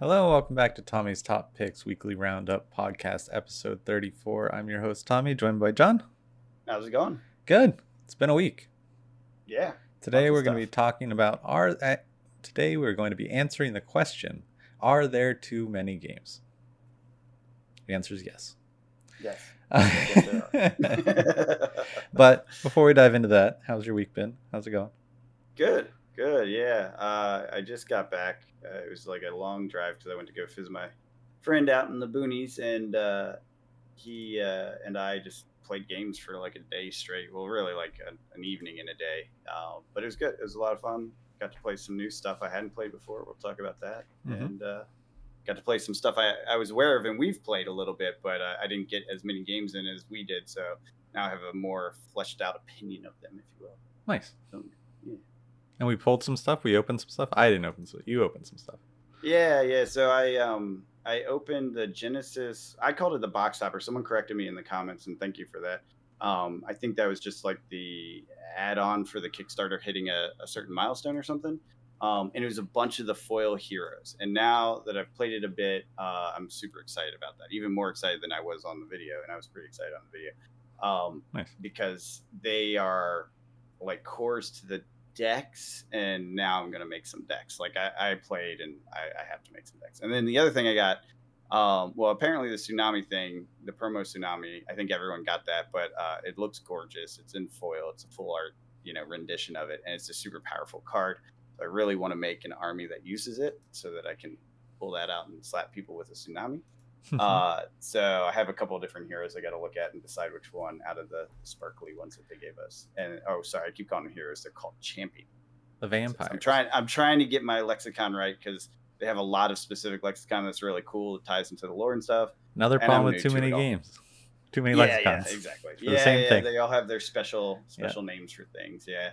Hello, welcome back to Tommy's Top Picks Weekly Roundup Podcast, episode 34. I'm your host, Tommy, joined by John. How's it going? Good. It's been a week. Yeah. Today we're going to be talking about today we're going to be answering the question, are there too many games? The answer is yes. Yes. Yes, there are. But before we dive into that, how's your week been? How's it going? Good. Yeah. I just got back. It was like a long drive because I went to go visit my friend out in the boonies, and he and I just played games for like a day straight. Well, really like an evening and a day. But it was good. It was a lot of fun. Got to play some new stuff I hadn't played before. We'll talk about that. Mm-hmm. And got to play some stuff I was aware of and we've played a little bit, but I didn't get as many games in as we did. So now I have a more fleshed out opinion of them, if you will. Nice. So, yeah. And we pulled some stuff. We opened some stuff. I didn't open some. You opened some stuff. Yeah. So I opened the Genesis. I called it the box topper. Someone corrected me in the comments, and thank you for that. I think that was just like the add-on for the Kickstarter hitting a certain milestone or something. And it was a bunch of the foil heroes. And now that I've played it a bit, I'm super excited about that. Even more excited than I was on the video, and I was pretty excited on the video. Nice. Because they are like cores to the decks, and now I'm gonna make some decks. Like I played, and I have to make some decks. And then the other thing I got, well, apparently the tsunami thing, the promo tsunami, I think everyone got that, but it looks gorgeous. It's in foil. It's a full art, rendition of it, and it's a super powerful card. So I really want to make an army that uses it so that I can pull that out and slap people with a tsunami. So I have a couple of different heroes I got to look at and decide which one out of the sparkly ones that they gave us. And I keep calling them heroes. They're called champion. The vampires. So I'm trying to get my lexicon right because they have a lot of specific lexicon that's really cool. It ties into the lore and stuff. Another problem with too many games. Too many lexicons. Yeah, exactly. The same thing. They all have their special names for things. Yeah.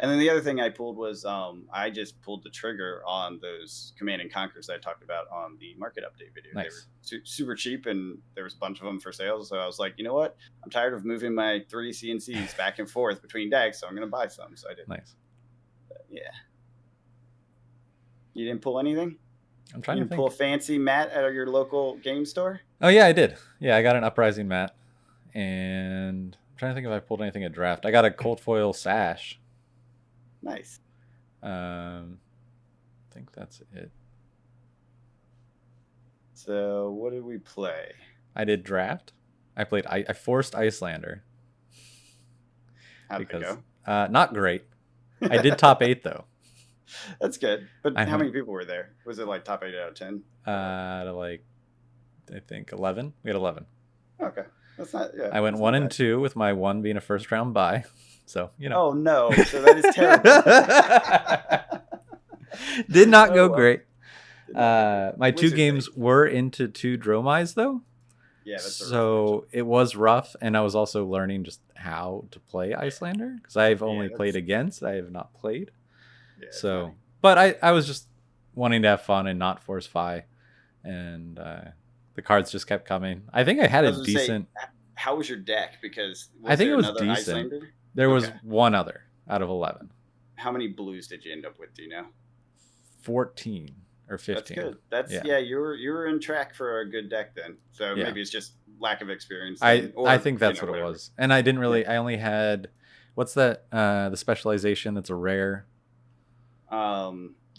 And then the other thing I pulled was I just pulled the trigger on those Command and Conquers that I talked about on the market update video. Nice. They were super cheap, and there was a bunch of them for sale. So I was like, you know what? I'm tired of moving my 3 CNCs back and forth between decks, so I'm going to buy some. So I did. Nice. Yeah. You didn't pull anything? I'm trying to think. Pull a fancy mat at your local game store? Oh, yeah, I did. Yeah, I got an Uprising mat. And I'm trying to think if I pulled anything at draft. I got a cold foil sash. Nice. I think that's it. So what did we play? I did draft. I forced Icelander. How'd it go? Not great. I did top 8 though. That's good. But how many people were there? Was it like top 8 out of 10? I think 11. We had 11. Okay. That's not. Yeah. I went 1 and 2 with my 1 being a first round bye. So, Oh no! So that is terrible. Did not go great. My 2 games were into 2 Dromize though. Yeah, that's so it was rough, and I was also learning just how to play Icelander because I've only played against. I have not played. Yeah, so, but I was just wanting to have fun and not force fi, and the cards just kept coming. I think I had a decent. How was your deck? Because I think it was decent. Icelander? There was one other out of 11. How many blues did you end up with? Do you know? 14 or 15. That's good. That's you were in track for a good deck then. So maybe it's just lack of experience. I think that's what it was. And I didn't really. I only had what's that? The specialization that's a rare. I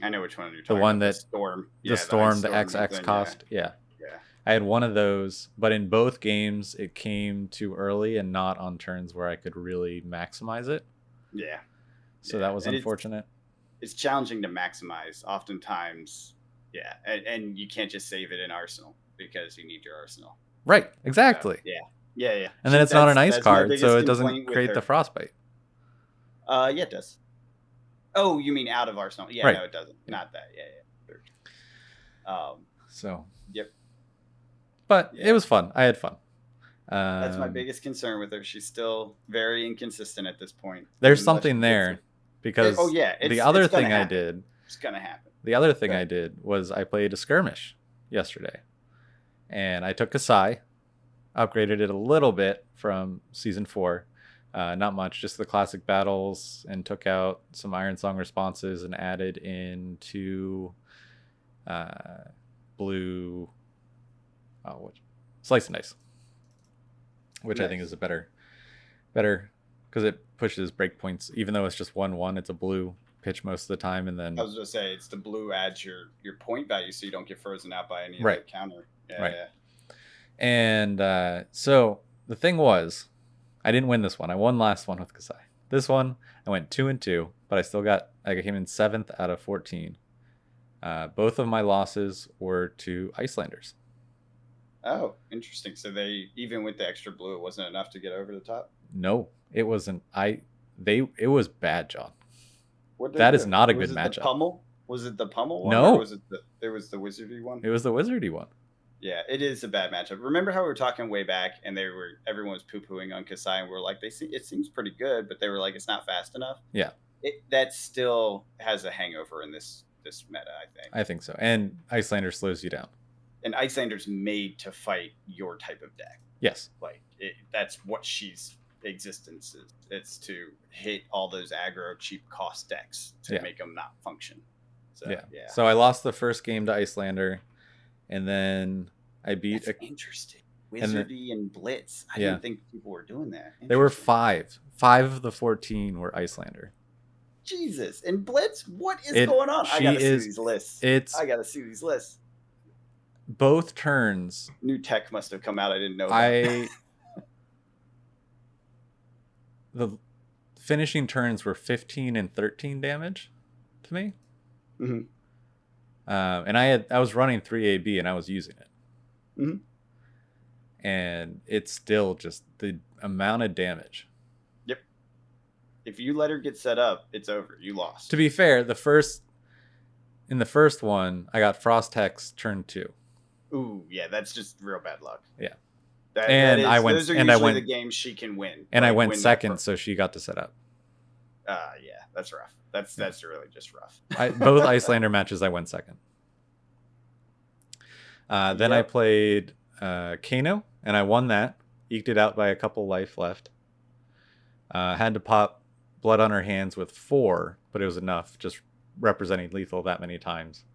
know which one you're talking about. The one that Storm. The Storm, the XX cost. Yeah. I had one of those, but in both games it came too early and not on turns where I could really maximize it. Yeah. So that was unfortunate. It's challenging to maximize oftentimes. Yeah. And you can't just save it in Arsenal because you need your Arsenal. Right. Exactly. So, yeah. And then it's not an ice card, so it doesn't create the frostbite. Yeah, it does. Oh, you mean out of Arsenal? Yeah, right. No, it doesn't. Yeah. Not that. Yeah. So. Yep. But it was fun. I had fun. That's my biggest concern with her. She's still very inconsistent at this point. There's something there because the other thing I did. It's going to happen. The other thing I did was I played a skirmish yesterday. And I took Kasai, upgraded it a little bit from Season 4. Not much, just the classic battles, and took out some Iron Song responses and added in 2 blue. What? Slice and dice, which Nice. I think is a better because it pushes breakpoints. Even though it's just 1/1, it's a blue pitch most of the time, and then I was gonna say it's the blue adds your point value, so you don't get frozen out by any Right. of the counter. Yeah, Right. yeah. And so the thing was, I didn't win this one. I won last one with Kasai. This one I went 2-2, but I came in 7th out of 14. Both of my losses were to Icelanders. Oh, interesting. So they, even with the extra blue, it wasn't enough to get over the top? No, it wasn't. It was bad, John. What That is not a good matchup. The pummel? Was it the pummel one? No. Or was it the wizardy one? It was the wizardy one. Yeah, it is a bad matchup. Remember how we were talking way back, and everyone was poo-pooing on Kasai, and we were like, it seems pretty good, but they were like, it's not fast enough. Yeah. That still has a hangover in this meta, I think. I think so. And Icelander slows you down. And Icelander's made to fight your type of deck. Yes. Like that's what she's existence is. It's to hit all those aggro cheap cost decks to make them not function. So, yeah. So I lost the first game to Icelander, and then I beat. That's interesting. Wizardy and Blitz. I didn't think people were doing that. There were 5. 5 of the 14 were Icelander. Jesus. And Blitz, what is going on? I gotta see these lists. I gotta see these lists. Both turns. New tech must have come out. I didn't know about. The finishing turns were 15 and 13 damage to me. Mm-hmm. And I was running 3AB and I was using it. Mm-hmm. And it's still just the amount of damage. Yep. If you let her get set up, it's over. You lost. To be fair, in the first one, I got Frost Hex turn 2. Ooh, yeah, that's just real bad luck. Yeah. Those are usually the games she can win. And I went second, so she got to set up. Yeah, that's rough. That's really just rough. Both Icelander matches, I went second. Then I played Kano, and I won that. Eked it out by a couple life left. Had to pop Blood on Her Hands with 4, but it was enough, just representing lethal that many times.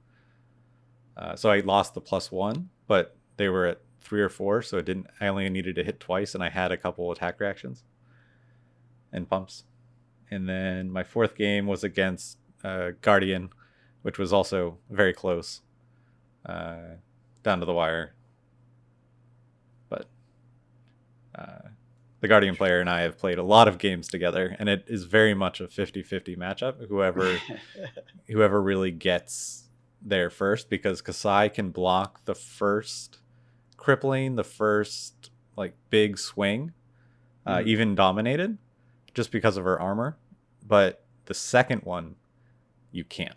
So I lost the +1, but they were at 3 or 4, so I only needed to hit twice, and I had a couple attack reactions and pumps. And then my 4th game was against Guardian, which was also very close, down to the wire. But the Guardian player and I have played a lot of games together, and it is very much a 50-50 matchup. Whoever really gets there first, because Kasai can block the first crippling, the first like big swing, even dominated, just because of her armor. But the second one, you can't.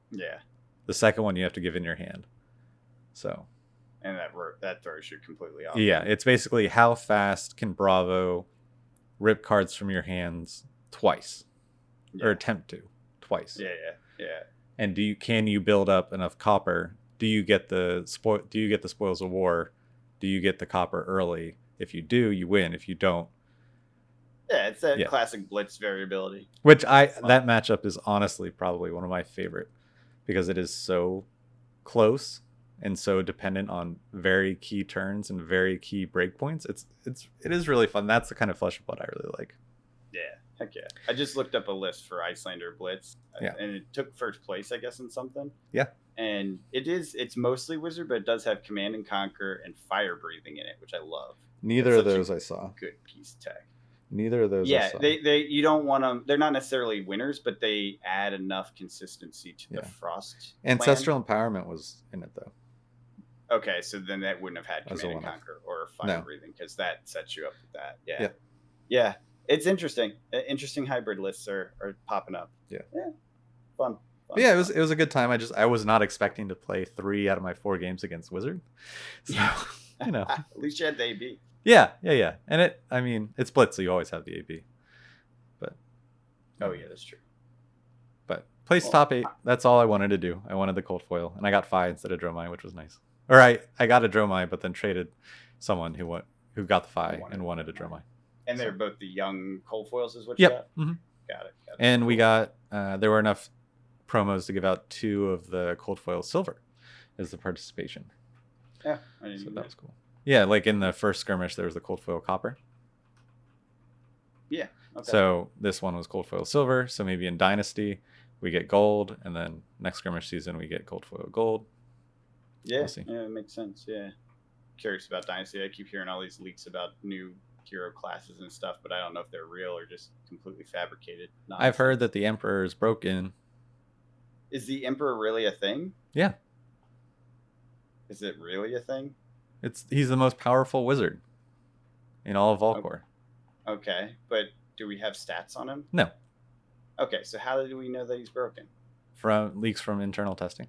Yeah. The second one you have to give in your hand. So. And that throws you completely off. Yeah, it's basically how fast can Bravo rip cards from your hands twice, or attempt to twice. Yeah. And can you build up enough copper? Do you get the spoils of war? Do you get the copper early? If you do, you win. If you don't, it's that classic Blitz variability. Which that matchup is honestly probably one of my favorite, because it is so close and so dependent on very key turns and very key breakpoints. It is really fun. That's the kind of Flesh and Blood I really like. Yeah, heck yeah. I just looked up a list for Icelander Blitz, and it took first place, I guess, in something. Yeah. And it's mostly Wizard, but it does have Command and Conquer and Fire Breathing in it, which I love. Neither of those I saw. Good piece of tech. Neither of those. Yeah, they you don't want them. They're not necessarily winners, but they add enough consistency to the Frost. Ancestral Empowerment was in it though. Okay, so then that wouldn't have had Command and Conquer or Fire Breathing, because that sets you up with that. Yeah. It's interesting. Interesting hybrid lists are popping up. Yeah. Fun. Yeah, it was a good time. I was not expecting to play 3 out of my 4 games against Wizard. So, At least you had the AB. Yeah. And it's Blitz, so you always have the AB. But that's true. But place top 8. That's all I wanted to do. I wanted the cold foil, and I got Phi instead of Dromai, which was nice. Or I got a Dromai, but then traded someone who got the Phi and wanted a Dromai. And they're both the young cold foils, is what you got? Mm-hmm. Got it. And we got there were enough promos to give out 2 of the cold foil silver is the participation. Yeah, so that was cool. Yeah, like in the first skirmish, there was the cold foil copper. Yeah. Okay. So this one was cold foil silver. So maybe in Dynasty we get gold, and then next skirmish season we get cold foil gold. Yeah, yeah, it makes sense. Yeah. Curious about Dynasty. I keep hearing all these leaks about new hero classes and stuff, but I don't know if they're real or just completely fabricated nonsense. I've heard that the Emperor is broken. Is the Emperor really a thing? Yeah. Is it really a thing? He's the most powerful wizard in all of Volcor. Okay, but do we have stats on him? No. Okay, so how do we know that he's broken? From leaks from internal testing.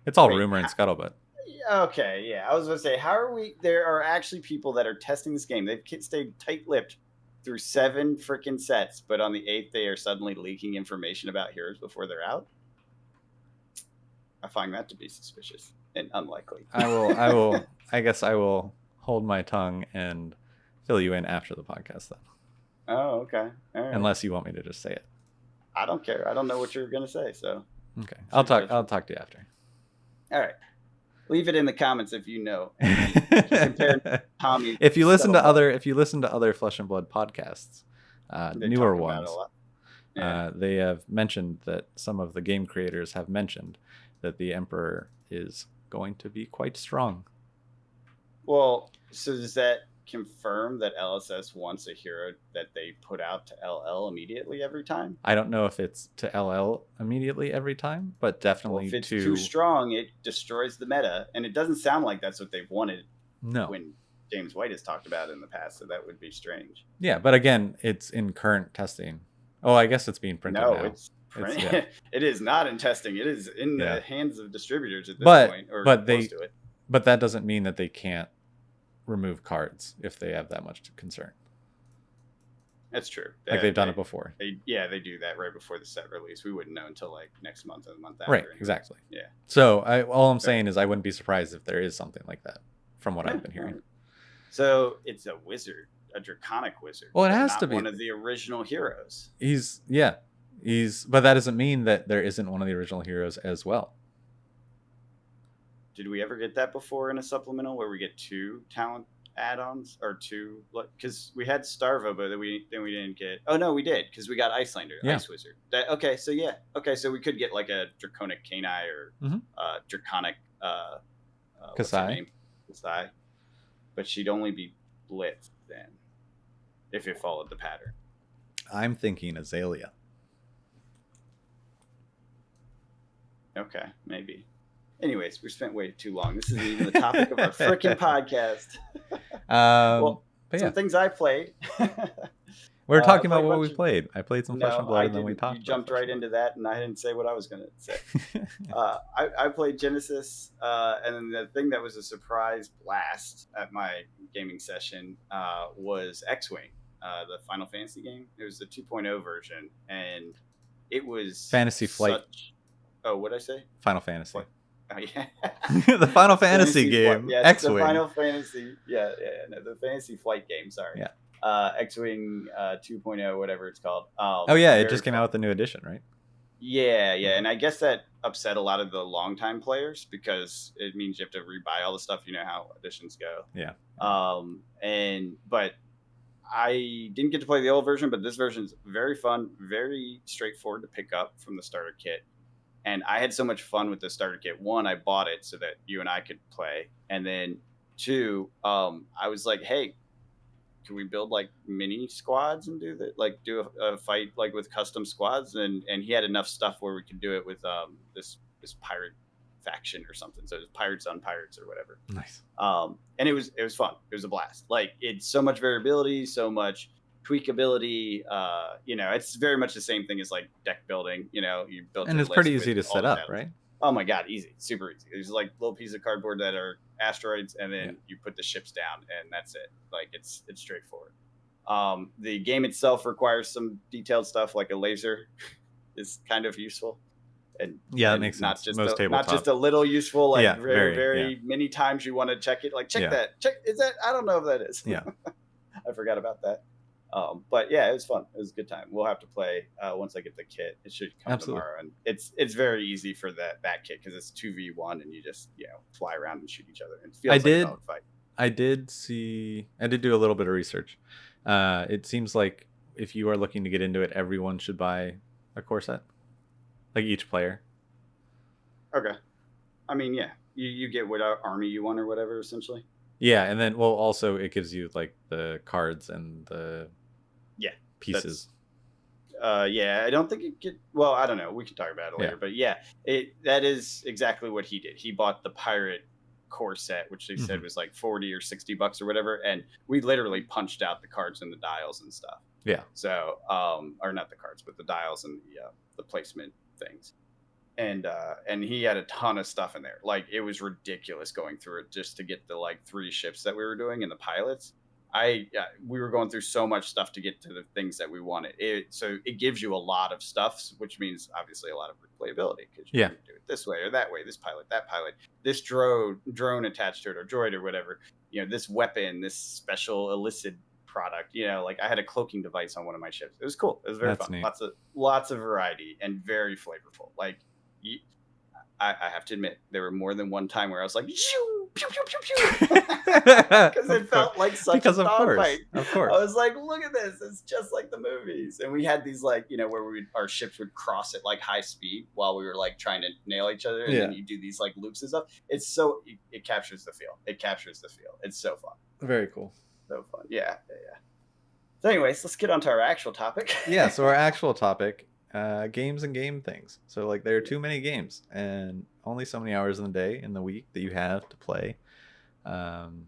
It's all rumor and scuttlebutt. Okay, yeah. I was going to say, how are we... There are actually people that are testing this game. They've stayed tight-lipped through 7 freaking sets, but on the 8th, they are suddenly leaking information about heroes before they're out. I find that to be suspicious and unlikely. I guess I will hold my tongue and fill you in after the podcast, then. Oh, okay. All right. Unless you want me to just say it. I don't care. I don't know what you're going to say, so... Okay. I'll talk to you after. All right. Leave it in the comments if you know. Compare Tommy. If you listen to other Flesh and Blood podcasts, newer ones, they have mentioned that some of the game creators have mentioned that the Emperor is going to be quite strong. Well, so does that confirm that LSS wants a hero that they put out to LL immediately every time? I don't know if it's to LL immediately every time, but definitely if it's too strong, it destroys the meta, and it doesn't sound like that's what they've wanted. No. When James White has talked about it in the past, so that would be strange. Yeah, but again, it's in current testing. Oh, I guess it's being printed now. It's it is not in testing. It is in the hands of distributors at this point, or close to it. But that doesn't mean that they can't remove cards if they have that much concern. That's true. Like they've done it before. They do that right before the set release. We wouldn't know until like next month or the month after. Right, exactly. Yeah. So all I'm saying is I wouldn't be surprised if there is something like that from what I've been hearing. So it's a wizard, a draconic wizard. Well, it has to be one of the original heroes. But that doesn't mean that there isn't one of the original heroes as well. Did we ever get that before in a supplemental where we get 2 talent add-ons or 2? Because we had Starvo, but then we didn't get. Oh no, we did because we got Icelander, Ice Wizard. So we could get like a draconic Kanai or draconic Kasai. Kasai, but she'd only be blitzed then if it followed the pattern. I'm thinking Azalea. Okay, maybe. Anyways, we spent way too long. This isn't even the topic of our freaking podcast. Some things I played. We were talking about what we played. I played some Flesh and Blood, and then we talked. You jumped right into that, and I didn't say what I was going to say. I played Genesis, and then the thing that was a surprise blast at my gaming session was X-Wing, the Final Fantasy game. It was the 2.0 version, and it was Fantasy Flight. Oh, what did I say? Final Fantasy. Oh, yeah. The Final Fantasy game. Yeah, X-Wing. The Final Fantasy. The Fantasy Flight game. Sorry. Yeah. X-Wing 2.0, whatever it's called. It just came out with a new edition, right? Yeah, and I guess that upset a lot of the longtime players because it means you have to rebuy all the stuff. You know how editions go. Yeah. But I didn't get to play the old version, but this version is very fun, very straightforward to pick up from the starter kit. And I had so much fun with the starter kit. 1, I bought it so that you and I could play. And then 2, I was like, hey, can we build like mini squads and do that? Like do a fight like with custom squads? And he had enough stuff where we could do it with this pirate faction or something. So it was Pirates on Pirates or whatever. Nice. And it was fun. It was a blast. Like it's so much variability, so much tweakability. It's very much the same thing as like deck building. You build, and it's pretty easy to set up, right? Oh my god, easy, super easy. There's like little pieces of cardboard that are asteroids, and then you put the ships down, and that's it. Like it's straightforward. The game itself requires some detailed stuff, like a laser is kind of useful. And that makes not sense. Just not just a little useful, like very many times you want to check it. Like check that. Check is that? I don't know if that is. Yeah, I forgot about that. But yeah, it was fun. It was a good time. We'll have to play once I get the kit. It should come Absolutely. tomorrow, and it's very easy for that kit because it's 2v1 and you just fly around and shoot each other. It feels like a dogfight. I did do a little bit of research. It seems like if you are looking to get into it, everyone should buy a core set, like each player. Okay. I mean, yeah, you get what army you want or whatever, essentially. Yeah, and then also it gives you like the cards and the pieces. Yeah, I don't think it could. Well, I don't know. We can talk about it later. But yeah, that is exactly what he did. He bought the pirate core set, which they said was like $40 or $60 or whatever, and we literally punched out the cards and the dials and stuff. Yeah. So, or not the cards, but the dials and the placement things. And he had a ton of stuff in there. Like, it was ridiculous going through it just to get the like 3 ships that we were doing and the pilots. We were going through so much stuff to get to the things that we wanted. So it gives you a lot of stuff, which means obviously a lot of replayability because you can do it this way or that way. This pilot, that pilot, this drone attached to it or droid or whatever. This weapon, this special illicit product. Like I had a cloaking device on one of my ships. It was cool. It was very fun. Neat. Lots of variety and very flavorful. Like I have to admit, there were more than one time where I was like, pew, pew, pew, pew, pew. Because it felt like such a dogfight. Of course. I was like, look at this. It's just like the movies. And we had these like, where our ships would cross at like high speed while we were like trying to nail each other. And then you do these like loops and stuff. It's so, it captures the feel. It's so fun. Very cool. So fun. Yeah. So anyways, let's get on to our actual topic. Yeah. So our actual topic. Games and game things. So like there are too many games and only so many hours in the day in the week that you have to play. And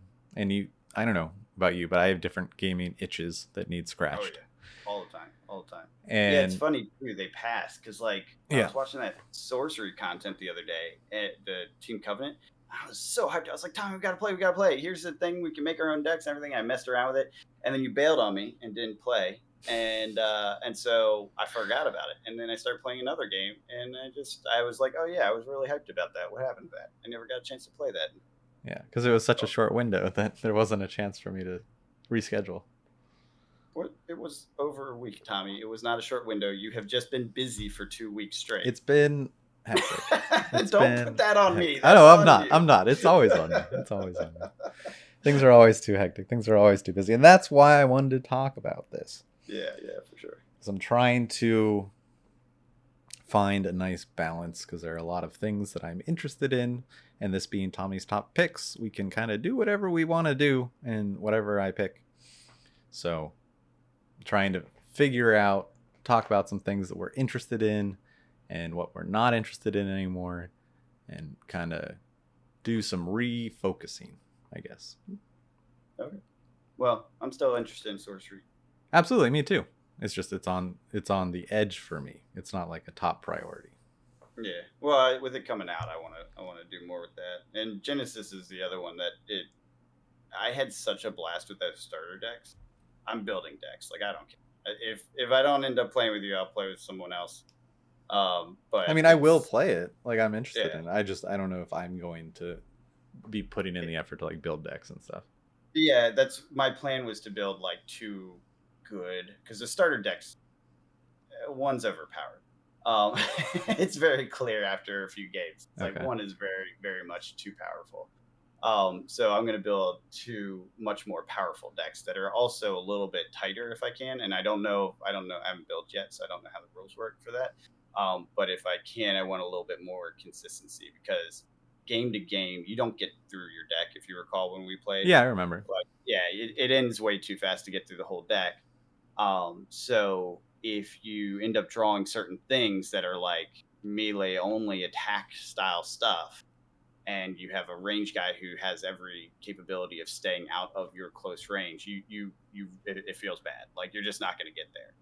I don't know about you, but I have different gaming itches that need scratched. Oh, yeah. All the time. And yeah, it's funny too. They pass because like I was watching that sorcery content the other day at the Team Covenant. I was so hyped. I was like, Tommy, we gotta play. Here's the thing, we can make our own decks and everything. I messed around with it, and then you bailed on me and didn't play. And so I forgot about it, and then I started playing another game, and I was like, oh yeah, I was really hyped about that. What happened to that? I never got a chance to play that. Yeah, because it was such a short window that there wasn't a chance for me to reschedule. It was over a week, Tommy. It was not a short window. You have just been busy for 2 weeks straight. It's been hectic. Don't put that on me. I know I'm not. It's always on me. Things are always too hectic. Things are always too busy, and that's why I wanted to talk about this. Yeah, for sure. Because I'm trying to find a nice balance because there are a lot of things that I'm interested in, and this being Tommy's top picks, we can kind of do whatever we want to do and whatever I pick. So I'm trying to talk about some things that we're interested in and what we're not interested in anymore, and kind of do some refocusing, I guess. Okay. Well, I'm still interested in sorcery. Absolutely, me too. It's just it's on the edge for me. It's not like a top priority. Yeah. Well, with it coming out, I want to do more with that. And Genesis is the other one that I had such a blast with those starter decks. I'm building decks. Like, I don't care. If I don't end up playing with you, I'll play with someone else. But I mean, I will play it. Like, I'm interested in it. I don't know if I'm going to be putting in the effort to like build decks and stuff. Yeah, that's my plan, was to build like 2 good, because the starter decks, one's overpowered. It's very clear after a few games. It's like one is very, very much too powerful. So I'm going to build 2 much more powerful decks that are also a little bit tighter if I can. And I don't know. I haven't built yet, so I don't know how the rules work for that. But if I can, I want a little bit more consistency, because game to game, you don't get through your deck. If you recall when we played. Yeah, I remember. But yeah, it ends way too fast to get through the whole deck. So if you end up drawing certain things that are like melee only attack style stuff, and you have a range guy who has every capability of staying out of your close range, it feels bad. Like, you're just not going to get there.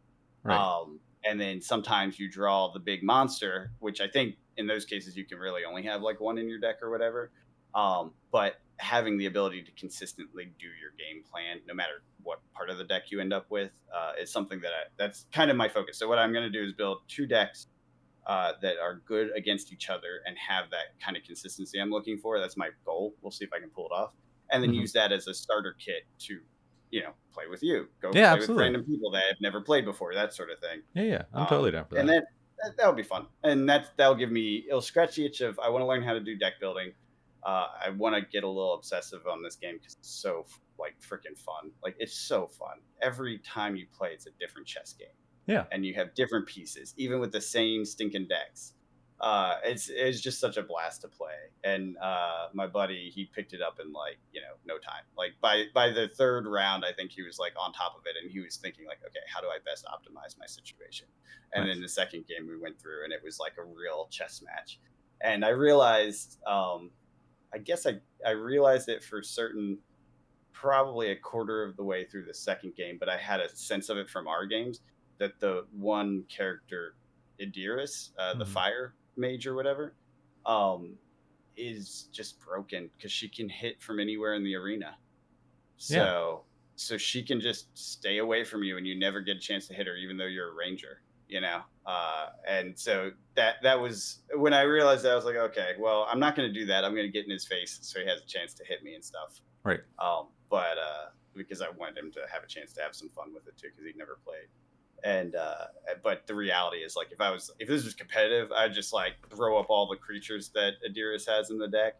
Right. And then sometimes you draw the big monster, which I think in those cases you can really only have like 1 in your deck or whatever. But having the ability to consistently do your game plan, no matter what part of the deck you end up with, is something that's kind of my focus. So what I'm going to do is build 2 decks that are good against each other and have that kind of consistency I'm looking for. That's my goal. We'll see if I can pull it off. And then use that as a starter kit to play with you. Go Yeah, play absolutely. with random people that I've never played before, that sort of thing. Yeah, I'm totally down for that. And that'll be fun. And that'll give me, it'll scratch the itch of, I want to learn how to do deck building. I want to get a little obsessive on this game because it's so like freaking fun. Like it's so fun. Every time you play, it's a different chess game. Yeah. And you have different pieces, even with the same stinking decks. It's just such a blast to play. And my buddy, he picked it up in like, no time. Like by the third round, I think he was like on top of it, and he was thinking like, okay, how do I best optimize my situation? And then the second game we went through, and it was like a real chess match. And I realized, I guess I realized it for certain, probably a quarter of the way through the second game, but I had a sense of it from our games that the one character, Adiris, the fire mage or whatever, is just broken because she can hit from anywhere in the arena. So she can just stay away from you and you never get a chance to hit her, even though you're a ranger, and so that was when I realized that. I was like, okay, well, I'm not going to do that. I'm going to get in his face so he has a chance to hit me and stuff. Right. But because I wanted him to have a chance to have some fun with it too, because he'd never played. And but the reality is, like, if this was competitive, I'd just like throw up all the creatures that Adiris has in the deck,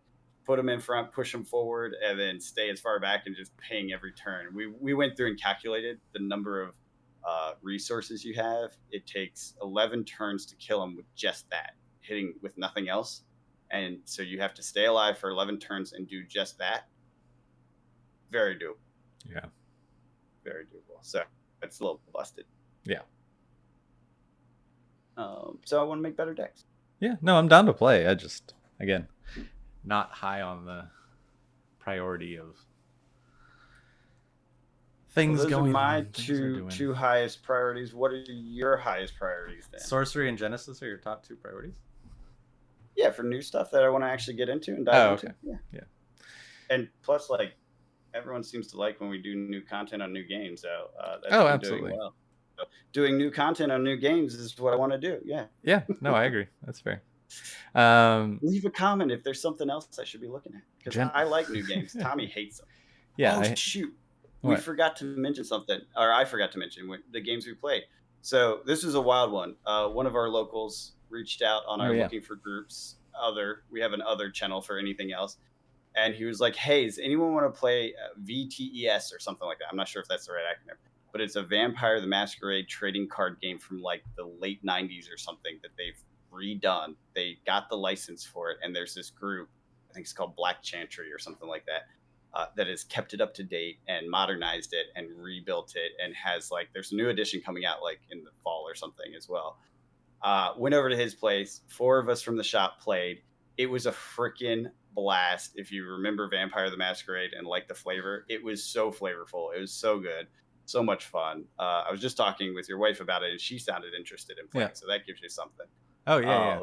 put them in front, push them forward, and then stay as far back and just ping every turn. We went through and calculated the number of resources you have. It takes 11 turns to kill them with just that, hitting with nothing else. And so you have to stay alive for 11 turns and do just that. Very doable. Yeah. Very doable. So it's a little busted. Yeah. So I want to make better decks. Yeah. No, I'm down to play. I just, again, not high on the priority of things those going are my on. two highest priorities. What are your highest priorities then? Sorcery and Genesis are your top two priorities? Yeah, for new stuff that I want to actually get into and dive into. Yeah. And plus, like, everyone seems to like when we do new content on new games. So that's absolutely. Doing well. So doing new content on new games is what I want to do. Yeah. Yeah. No, I agree. That's fair. Leave a comment if there's something else I should be looking at, because I like new games. Tommy hates them. Yeah. Shoot. What? We forgot to mention something, or I forgot to mention the games we played. So this was a wild one. One of our locals reached out on our looking for groups. We have an other channel for anything else. And he was like, hey, does anyone want to play VTES or something like that? I'm not sure if that's the right acronym, but it's a Vampire the Masquerade trading card game from like the late 90s or something that they've redone. They got the license for it. And there's this group, I think it's called Black Chantry or something like that, that has kept it up to date and modernized it and rebuilt it, and has like, there's a new edition coming out like in the fall or something as well. Went over to his place. 4 of us from the shop played. It was a freaking blast. If you remember Vampire the Masquerade and like the flavor, it was so flavorful. It was so good. So much fun. I was just talking with your wife about it, and she sounded interested in playing. So that gives you something. Oh, yeah.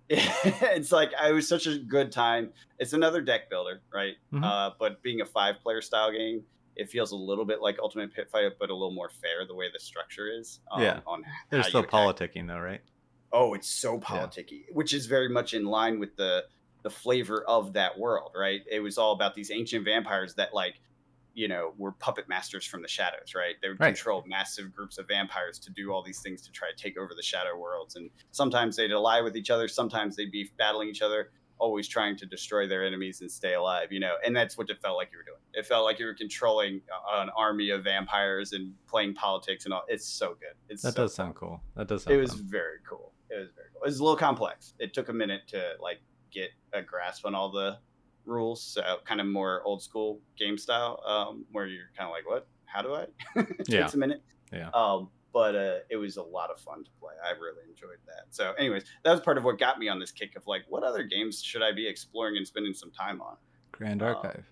It's like, it was such a good time. It's another deck builder, right? Mm-hmm. But being a 5-player style game, it feels a little bit like Ultimate Pit Fight, but a little more fair the way the structure is. On there's still politicking though, right? Oh, it's so politicky, which is very much in line with the flavor of that world, right? It was all about these ancient vampires that, like, were puppet masters from the shadows, right? They would control massive groups of vampires to do all these things to try to take over the shadow worlds. And sometimes they'd ally with each other. Sometimes they'd be battling each other, always trying to destroy their enemies and stay alive, and that's what it felt like you were doing. It felt like you were controlling an army of vampires and playing politics and all. It's so good. That does sound cool. It was very cool. It was a little complex. It took a minute to like get a grasp on all the rules, so kind of more old school game style, where you're kind of like, what, how do I? It takes a minute. But it was a lot of fun to play. I really enjoyed that. So anyways, that was part of what got me on this kick of like, what other games should I be exploring and spending some time on? Grand Archive.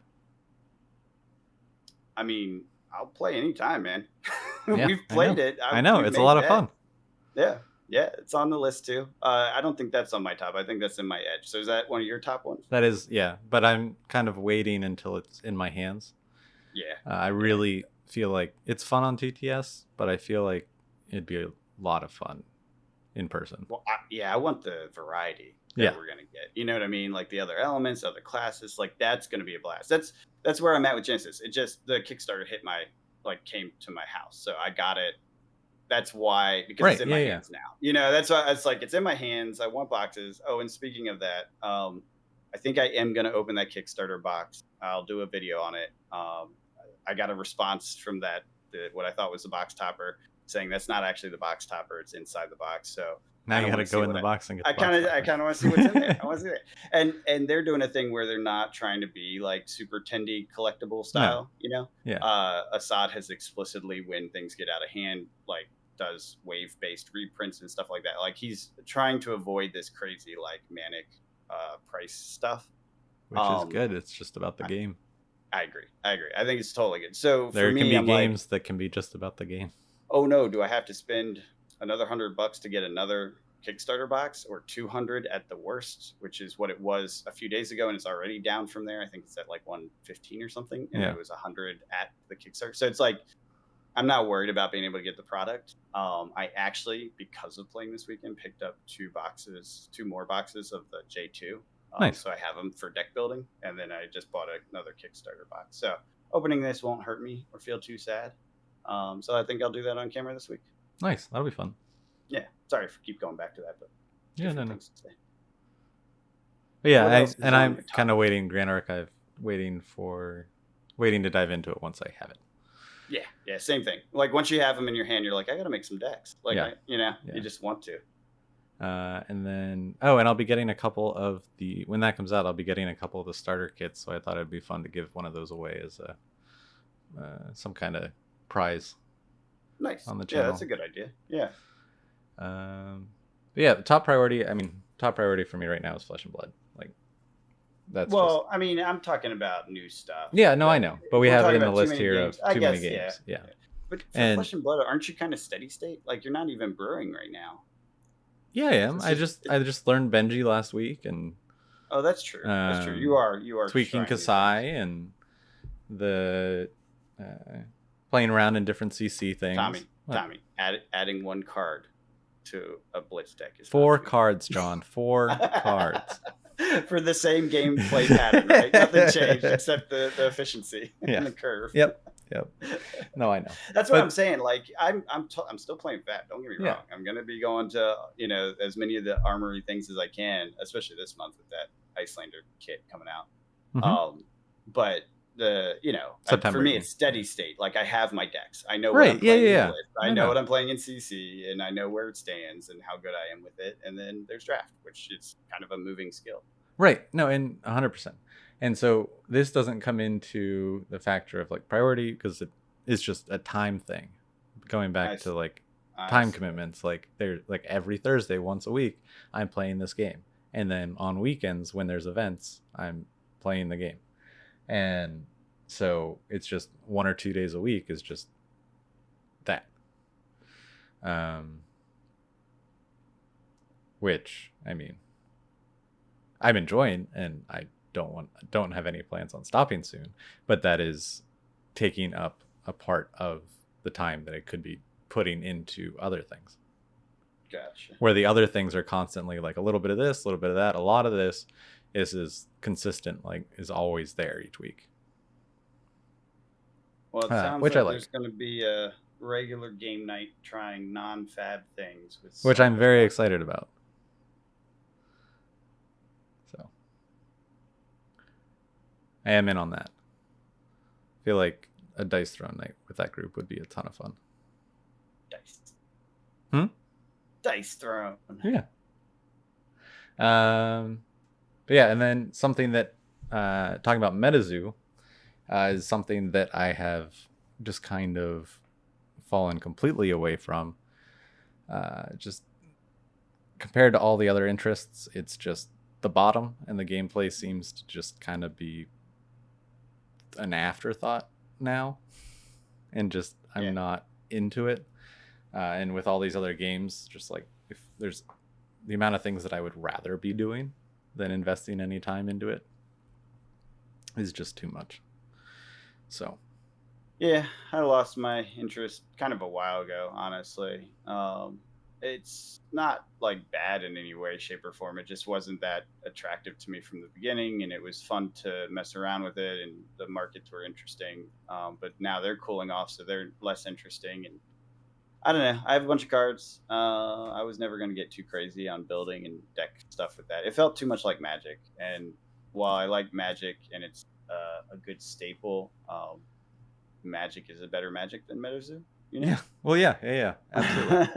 I mean, I'll play anytime, man. We've played it. I know it's a lot of fun. Yeah, it's on the list too. I don't think that's on my top. I think that's in my edge. So is that one of your top ones? That is, yeah. But I'm kind of waiting until it's in my hands. Yeah. I really feel like it's fun on TTS, but I feel like it'd be a lot of fun in person. Well, I want the variety that we're gonna get. You know what I mean? Like the other elements, other classes. Like that's gonna be a blast. That's where I'm at with Genesis. It just, the Kickstarter hit my like came to my house. So I got it. That's why, because it's in my hands now. You know, that's why it's like, it's in my hands. I want boxes. Oh, and speaking of that, I think I am going to open that Kickstarter box. I'll do a video on it. I got a response from that, what I thought was the box topper, saying that's not actually the box topper. It's inside the box. So now you got to go in the box and get I kind of want to see what's in there. I want to see it. And they're doing a thing where they're not trying to be like super tendy collectible style, you know? Yeah. Assad has explicitly, when things get out of hand, like does wave-based reprints and stuff like that. Like he's trying to avoid this crazy like manic price stuff. Which is good. It's just about the game. I agree. I think it's totally good. So there for me, can be games that can be just about the game. Oh no, do I have to spend another $100 to get another Kickstarter box, or 200 at the worst, which is what it was a few days ago, and it's already down from there. I think it's at like 115 or something, and it was 100 at the Kickstarter. So it's like, I'm not worried about being able to get the product. I actually, because of playing this weekend, picked up two more boxes of the J2. Nice. So I have them for deck building, and then I just bought another Kickstarter box. So opening this won't hurt me or feel too sad. So I think I'll do that on camera this week. Nice. That'll be fun. Yeah. Sorry for keep going back to that, but yeah, no. But yeah, I'm kind of waiting, Grand Archive, waiting to dive into it once I have it. Yeah, same thing. Like once you have them in your hand, you're like, I got to make some decks. Like, you just want to. And then, and I'll be getting a couple of when that comes out, I'll be getting a couple of the starter kits. So I thought it'd be fun to give one of those away as some kind of prize. Nice. On the channel. Yeah, that's a good idea. Yeah. But yeah, the top priority for me right now is Flesh and Blood. Like, that's I mean, I'm talking about new stuff. Yeah, no, I know, but we have it in the list here of too many games. Yeah. But for Flesh and Blood, aren't you kind of steady state? Like, you're not even brewing right now. Yeah, I am. I just learned Benji last week, and oh, that's true. That's true. You are tweaking Kasai and the playing around in different CC things. Tommy, adding one card to a blitz deck is 4 cards, John. 4 cards for the same gameplay pattern, right? Nothing changed except the efficiency and the curve. Yep. No, I know. That's what I'm saying. Like, I'm still playing fat. Don't get me wrong. I'm gonna be going to as many of the armory things as I can, especially this month with that Icelander kit coming out. Mm-hmm. But for me, it's steady state. Like, I have my decks. I know what I'm playing in with. I know what I'm playing in CC, and I know where it stands and how good I am with it. And then there's draft, which is kind of a moving skill. Right. No, and 100%. And so this doesn't come into the factor of like priority, because it's just a time thing. Going back to like time commitments, like they're like every Thursday, once a week, I'm playing this game. And then on weekends when there's events, I'm playing the game. And so it's just 1 or 2 days a week is just that. Which, I mean, I'm enjoying, and I don't have any plans on stopping soon, but that is taking up a part of the time that I could be putting into other things. Gotcha. Where the other things are constantly like a little bit of this, a little bit of that. A lot of this is consistent, like is always there each week. Well, it sounds like there's going to be a regular game night trying non-fab things, which I'm very excited about. So I am in on that. I feel like a dice throne night with that group would be a ton of fun. Dice throne. Yeah. But yeah, and then something that talking about MetaZoo is something that I have just kind of fallen completely away from. Just compared to all the other interests, it's just the bottom, and the gameplay seems to just kind of be an afterthought now, and just I'm not into it. And with all these other games, just like if there's the amount of things that I would rather be doing than investing any time into it is just too much. So yeah, I lost my interest kind of a while ago, honestly. it's not like bad in any way, shape, or form. It just wasn't that attractive to me from the beginning, and it was fun to mess around with it, and the markets were interesting. But now they're cooling off, so they're less interesting. And I don't know. I have a bunch of cards. I was never going to get too crazy on building and deck stuff with that. It felt too much like Magic, and while I like Magic and it's a good staple, Magic is a better Magic than MetaZoo. You know? Yeah. Well, yeah, absolutely.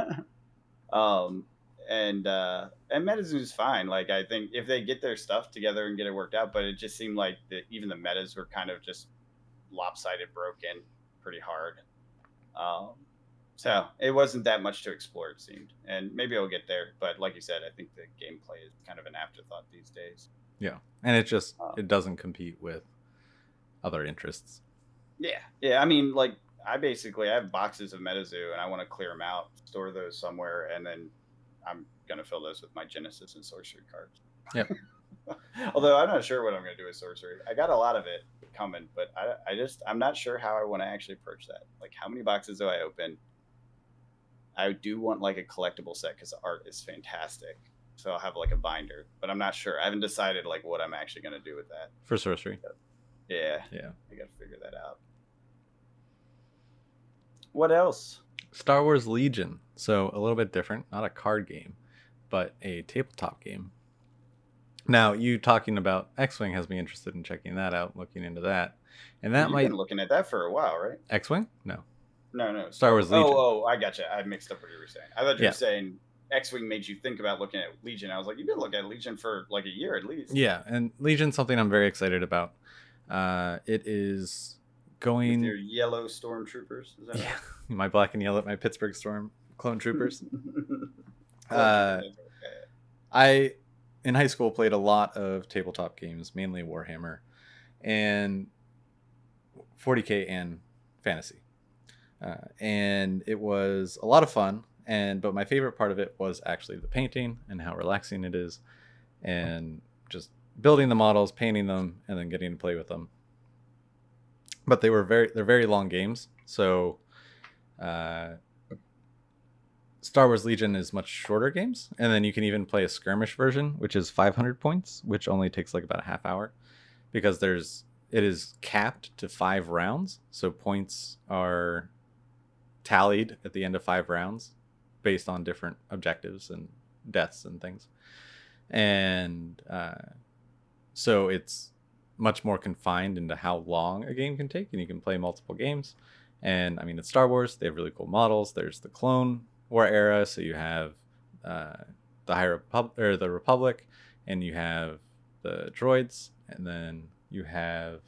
And MetaZoo is fine. Like, I think if they get their stuff together and get it worked out, but it just seemed like even the metas were kind of just lopsided, broken pretty hard. So it wasn't that much to explore, it seemed. And maybe I'll get there, but like you said, I think the gameplay is kind of an afterthought these days. Yeah, and it doesn't compete with other interests. Yeah. I mean, like, I have boxes of MetaZoo, and I want to clear them out, store those somewhere, and then I'm gonna fill those with my Genesis and Sorcery cards. Yep. Although I'm not sure what I'm gonna do with Sorcery. I got a lot of it coming, but I'm not sure how I want to actually approach that. Like, how many boxes do I open? I do want like a collectible set because the art is fantastic. So I'll have like a binder, but I'm not sure. I haven't decided like what I'm actually gonna do with that for Sorcery. Yeah. I gotta figure that out. What else? Star Wars Legion. So a little bit different, not a card game, but a tabletop game. Now, you talking about X-Wing has me interested in checking that out, looking into that. And that You've been looking at that for a while, right? X-Wing? No. Star Wars Legion. Oh, I gotcha. I mixed up what you were saying. I thought you were saying X-Wing made you think about looking at Legion. I was like, you've been looking at Legion for like a year at least. Yeah, and Legion's something I'm very excited about. It is going... With your yellow stormtroopers? Is that right? My black and yellow, my Pittsburgh Storm clone troopers. I, in high school, played a lot of tabletop games, mainly Warhammer, and 40K and fantasy. And it was a lot of fun, but my favorite part of it was actually the painting and how relaxing it is, and just building the models, painting them, and then getting to play with them. But they're very long games, so Star Wars Legion is much shorter games, and then you can even play a skirmish version, which is 500 points, which only takes like about a half hour, because it is capped to 5 rounds, so points are tallied at the end of 5 rounds based on different objectives and deaths and things, and so it's much more confined into how long a game can take, and you can play multiple games. And I mean, it's Star Wars, they have really cool models. There's the Clone War era, so you have the Republic, and you have the droids, and then you have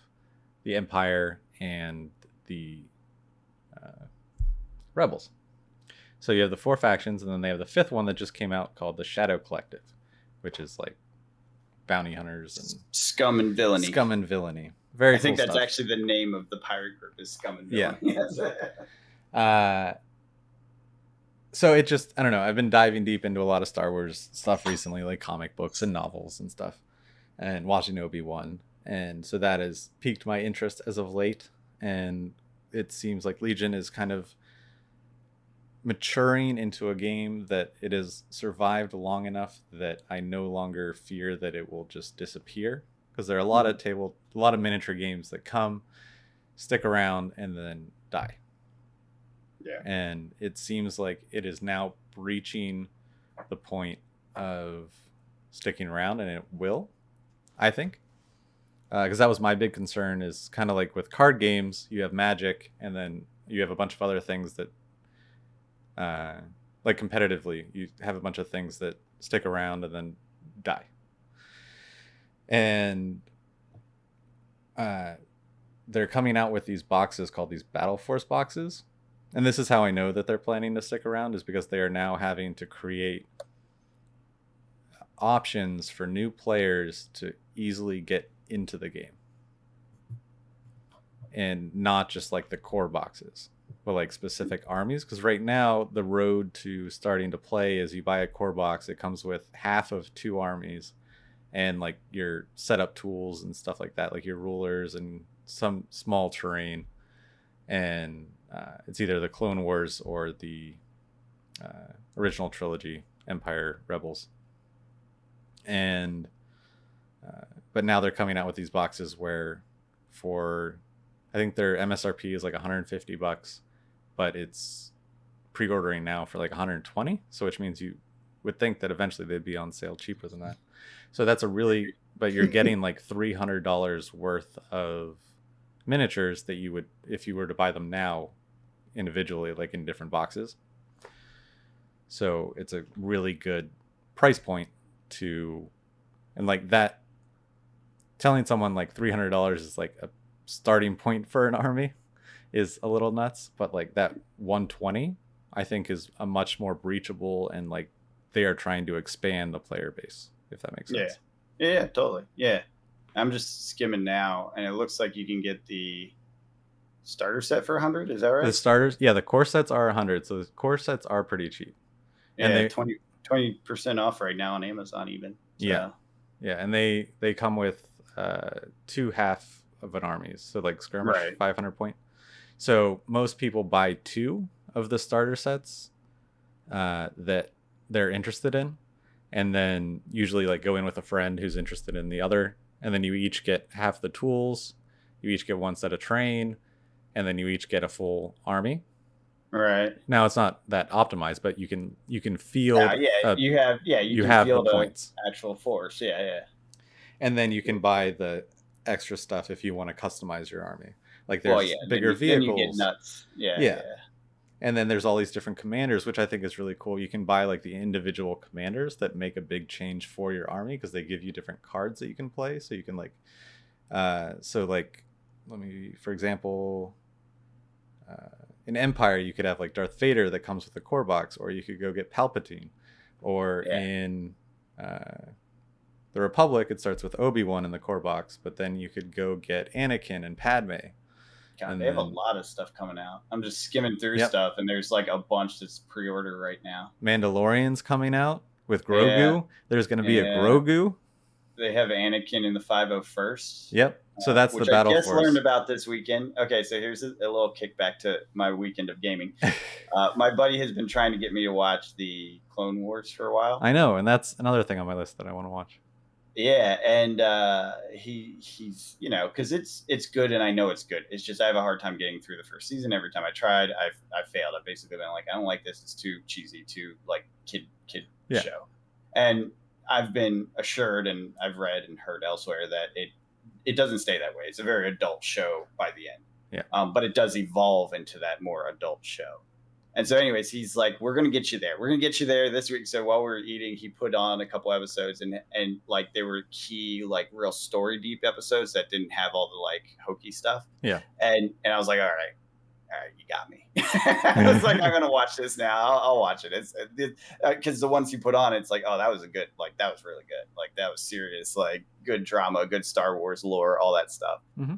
the Empire and the Rebels. So you have the 4 factions, and then they have the 5th one that just came out called the Shadow Collective, which is like bounty hunters and scum and villainy. Very. I think cool that's stuff. Actually the name of the pirate group is Scum and Villainy. Yeah. So it just, I don't know. I've been diving deep into a lot of Star Wars stuff recently, like comic books and novels and stuff, and watching Obi-Wan, and so that has piqued my interest as of late. And it seems like Legion is kind of maturing into a game that it has survived long enough that I no longer fear that it will just disappear, because there are a lot of miniature games that come, stick around, and then die. Yeah. And it seems like it is now breaching the point of sticking around, and it will, I think, because that was my big concern. Is kind of like with card games, you have Magic, and then you have a bunch of other things that like competitively, you have a bunch of things that stick around and then die. And they're coming out with these boxes called these Battle Force boxes. And this is how I know that they're planning to stick around, is because they are now having to create options for new players to easily get into the game. And not just like the core boxes, but like specific armies. Because right now, the road to starting to play is you buy a core box. It comes with half of 2 armies and like your setup tools and stuff like that, like your rulers and some small terrain. And it's either the Clone Wars or the original trilogy, Empire, Rebels, and but now they're coming out with these boxes where I think their MSRP is like $150, but it's pre-ordering now for like 120. So which means you would think that eventually they'd be on sale cheaper than that. So that's but you're getting like $300 worth of miniatures that you would, if you were to buy them now individually, like in different boxes. So it's a really good price point and like that, telling someone like $300 is like a starting point for an army is a little nuts, but like that 120 I think is a much more breachable, and like they are trying to expand the player base, if that makes sense. Yeah, totally. Yeah, I'm just skimming now, and it looks like you can get the starter set for 100. Is that right? The starters, yeah, the core sets are 100, so the core sets are pretty cheap. Yeah, and 20% off right now on Amazon even. So. Yeah, and they come with 2 half of an armies, so like skirmish, right. 500 point. So most people buy 2 of the starter sets that they're interested in, and then usually like go in with a friend who's interested in the other, and then you each get half the tools, you each get 1 set of train, and then you each get a full army. Right. Now it's not that optimized, but you can field. You have the points, actual force. Yeah. And then you can buy the extra stuff if you want to customize your army. Like there's bigger vehicles. Then you get nuts. Yeah. And then there's all these different commanders, which I think is really cool. You can buy like the individual commanders that make a big change for your army, because they give you different cards that you can play. So you can like, for example, in Empire, you could have like Darth Vader that comes with a core box, or you could go get Palpatine, or in the Republic, it starts with Obi-Wan in the core box, but then you could go get Anakin and Padme. God, they have a lot of stuff coming out. I'm just skimming through stuff, and there's like a bunch that's pre-order right now. Mandalorian's coming out with Grogu. Yeah. There's going to be a Grogu. They have Anakin in the 501st. Yep. So that's the battle force. I just learned about this weekend. Okay, so here's a little kickback to my weekend of gaming. My buddy has been trying to get me to watch the Clone Wars for a while. I know, and that's another thing on my list that I want to watch. Yeah, and he's because it's good, and I know it's good. It's just I have a hard time getting through the first season. Every time I tried, I failed. I've basically been like, I don't like this. It's too cheesy, too like kid show. And I've been assured, and I've read and heard elsewhere that it doesn't stay that way. It's a very adult show by the end. Yeah. But it does evolve into that more adult show. And so anyways, he's like, we're going to get you there. We're going to get you there this week. So while we were eating, he put on a couple episodes, and like they were key, like real story deep episodes that didn't have all the like hokey stuff. Yeah. And I was like, all right, you got me. I was like, I'm going to watch this now. I'll watch it. It's because the ones he put on, it's like, oh, that was that was really good. Like that was serious, like good drama, good Star Wars lore, all that stuff. Mm-hmm.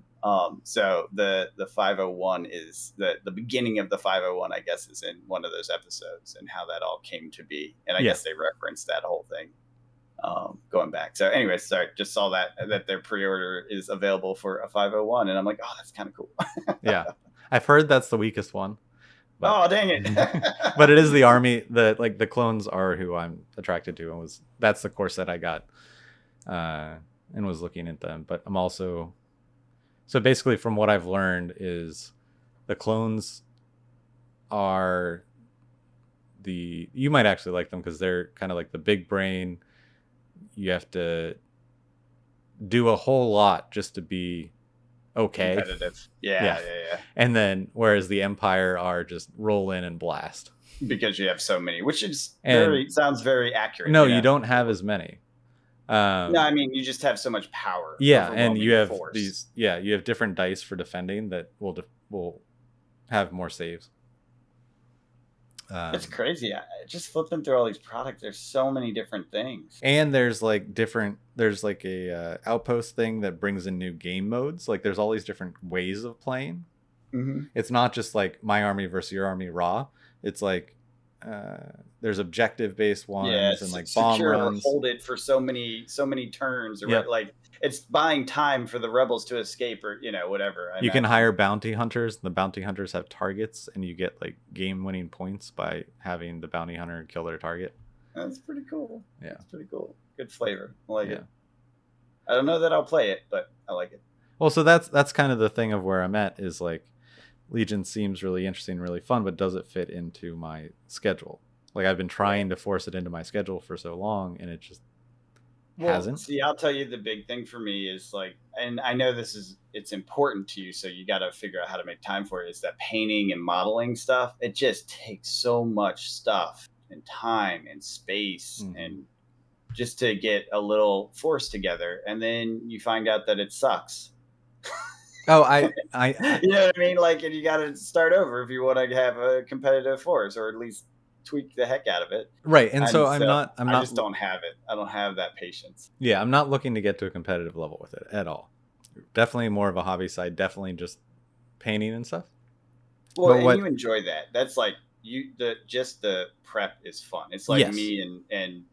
So the 501 is the beginning of the 501, I guess, is in one of those episodes, and how that all came to be. And I guess they referenced that whole thing going back. So anyways, sorry, just saw that their pre-order is available for a 501, and I'm like, oh, that's kind of cool. Yeah. I've heard that's the weakest one. But, oh, dang it. But it is the army. The clones are who I'm attracted to, and that's the course that I got and was looking at them. But I'm also... So basically, from what I've learned, is the clones are you might actually like them, because they're kind of like the big brain. You have to do a whole lot just to be okay. Competitive. Yeah. And then, whereas the Empire are just roll in and blast. Because you have so many, which is sounds very accurate. No, you don't have as many. No, I mean, you just have so much power. Yeah, and you have force. You have different dice for defending that will have more saves. It's crazy. Just flipping through all these products, there's so many different things. And there's like a outpost thing that brings in new game modes. Like there's all these different ways of playing. Mm-hmm. It's not just like my army versus your army raw. It's like there's objective based ones and like bomb runs. Hold it for so many turns, or like it's buying time for the rebels to escape, or whatever. You can hire bounty hunters. The bounty hunters have targets, and you get like game-winning points by having the bounty hunter kill their target. That's pretty cool. Yeah, it's pretty cool. Good flavor. I like it. I don't know that I'll play it, but I like it. Well, so that's kind of the thing of where I'm at, is like Legion seems really interesting, really fun, but does it fit into my schedule? Like I've been trying to force it into my schedule for so long, and it just hasn't. See, I'll tell you, the big thing for me is like, and I know it's important to you, so you got to figure out how to make time for it, is that painting and modeling stuff. It just takes so much stuff and time and space and just to get a little force together, and then you find out that it sucks. Oh, I you know what I mean? Like, and you got to start over if you want to have a competitive force, or at least tweak the heck out of it. Right. And so I'm not I just don't have it. I don't have that patience. Yeah, I'm not looking to get to a competitive level with it at all. Definitely more of a hobby side, definitely just painting and stuff. Well, and you enjoy that. That's like just the prep is fun. It's like me and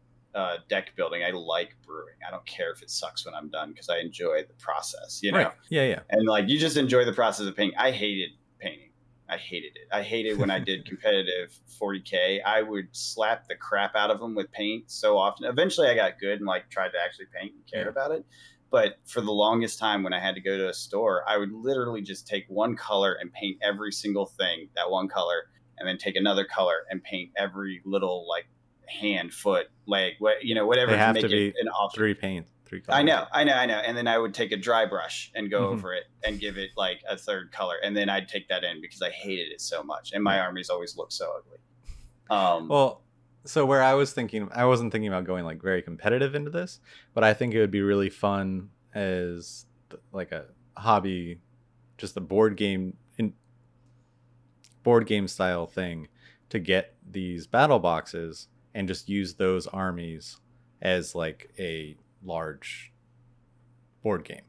deck building. I like brewing. I don't care if it sucks when I'm done, because I enjoy the process, Right. Yeah. And like, you just enjoy the process of painting. I hated painting. I hated it. I hated when I did competitive 40K. I would slap the crap out of them with paint so often. Eventually I got good and like tried to actually paint and cared about it. But for the longest time, when I had to go to a store, I would literally just take one color and paint every single thing that one color, and then take another color and paint every little like hand, foot, leg, whatever. They have to be three colors. I know. And then I would take a dry brush and go over it and give it like a third color. And then I'd take that in because I hated it so much. And my armies always look so ugly. Well, so where I wasn't thinking about going like very competitive into this, but I think it would be really fun as like a hobby, just a board game style thing, to get these battle boxes and just use those armies as like a large board game.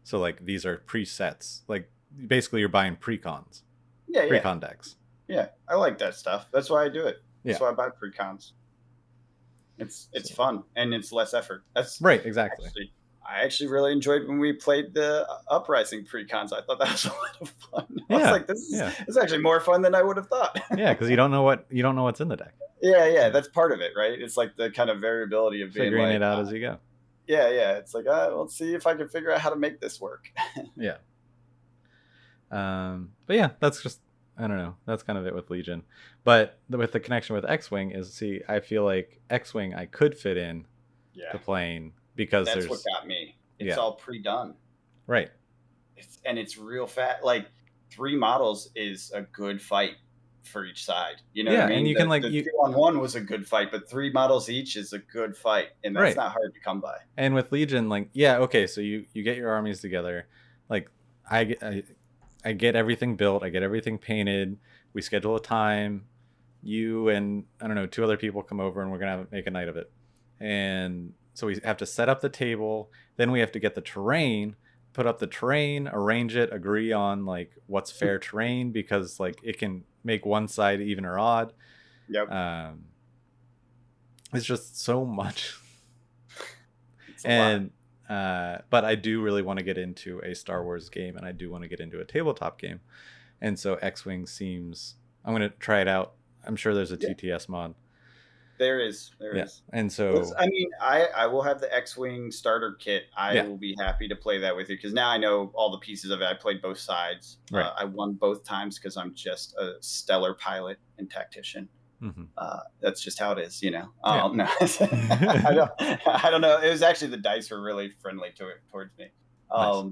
So like these are presets, like basically you're buying precons. Precon decks. Yeah, I like that stuff. That's why I do it. That's why I buy precons. It's fun and it's less effort. That's right, exactly. I actually really enjoyed when we played the Uprising precons. I thought that was a lot of fun. I was like, this is actually more fun than I would have thought. Yeah, because you don't know what's in the deck. Yeah, that's part of it, right? It's like the kind of variability of figuring it out as you go. Yeah. It's like, let's see if I can figure out how to make this work. Yeah. But yeah, that's just, I don't know. That's kind of it with Legion. But with the connection with X-Wing is, I feel like X-Wing I could fit in to playing, because that's what got me. It's all pre-done. Right. It's real fat. Like 3 models is a good fight for each side. You know what I mean? And you can like the 2-on-1 was a good fight, but 3 models each is a good fight, and that's not hard to come by. And with Legion, like so you get your armies together. Like I get everything built, I get everything painted. We schedule a time. You and I don't know, 2 other people come over, and we're gonna make a night of it. And so we have to set up the table. Then we have to get the terrain, put up the terrain, arrange it, agree on like what's fair terrain, because like it can make one side even or odd. Yep. It's just so much. And but I do really want to get into a Star Wars game, and I do want to get into a tabletop game. And so X-Wing seems, I'm going to try it out. I'm sure there's a TTS mod. There is. And so, I mean, I will have the X-Wing starter kit. I will be happy to play that with you, because now I know all the pieces of it. I played both sides. Right. I won both times because I'm just a stellar pilot and tactician. That's just how it is, No, I don't know. It was actually, the dice were really friendly towards me. Nice.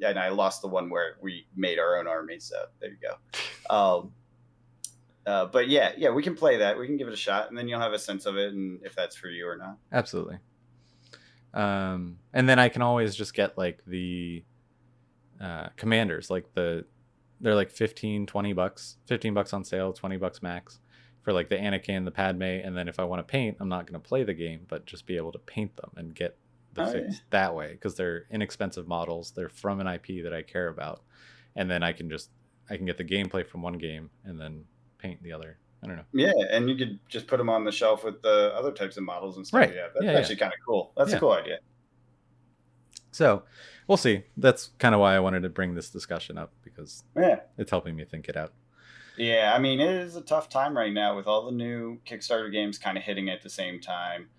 And I lost the one where we made our own army. So there you go. But yeah, we can play that. We can give it a shot, and then you'll have a sense of it, and if that's for you or not. Absolutely. And then I can always just get like the commanders, like they're like $15 bucks on sale, $20 max for like the Anakin, the Padme. And then if I want to paint, I'm not going to play the game, but just be able to paint them and get the fix that way, because they're inexpensive models. They're from an IP that I care about, and then I can get the gameplay from one game and then paint the other. I don't know. Yeah, and you could just put them on the shelf with the other types of models and stuff. Right. Yeah, that's actually kind of cool. That's a cool idea. So we'll see. That's kind of why I wanted to bring this discussion up, because it's helping me think it out. Yeah, I mean, it is a tough time right now with all the new Kickstarter games kind of hitting at the same time.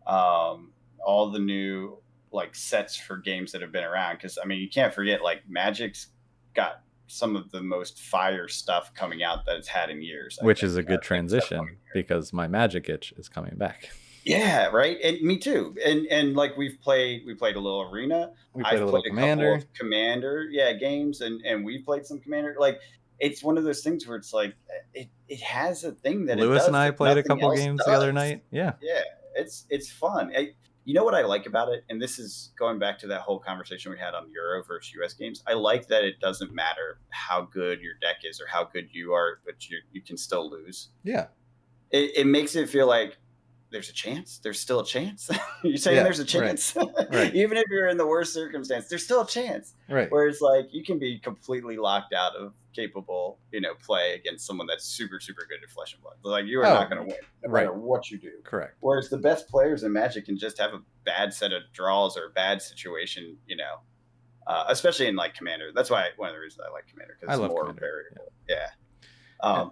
All the new like sets for games that have been around, because I mean, you can't forget like Magic's got some of the most fire stuff coming out that it's had in years. Which is a good transition, because my Magic itch is coming back. Yeah, right. And me too. And like we played a little Arena. I've played a couple of Commander, games, and we played some Commander. Like, it's one of those things where it's like it has a thing that Lewis it does and I played a couple games the other night. Yeah, it's fun. You know what I like about it, and this is going back to that whole conversation we had on Euro versus US games. I like that it doesn't matter how good your deck is or how good you are, but you can still lose. Yeah, it makes it feel like there's a chance. There's still a chance. You're saying there's a chance. Right. Even if you're in the worst circumstance, there's still a chance. Right. Whereas like you can be completely locked out of capable, play against someone that's super, super good at Flesh and Blood. Like, you are not going to win no matter what you do. Correct. Whereas the best players in Magic can just have a bad set of draws or a bad situation, especially in like Commander. That's why one of the reasons I like Commander, because it's more variable. Yeah.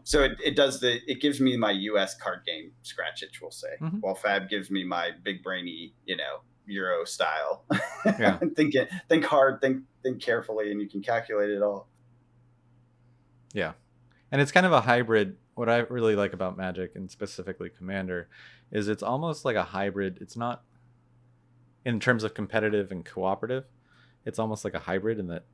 So it gives me my US card game scratch itch, we'll say, while Fab gives me my big brainy, Euro style. Yeah. think hard, think carefully, and you can calculate it all. Yeah. And it's kind of a hybrid. What I really like about Magic, and specifically Commander, is it's almost like a hybrid. It's not, in terms of competitive and cooperative, it's almost like a hybrid in that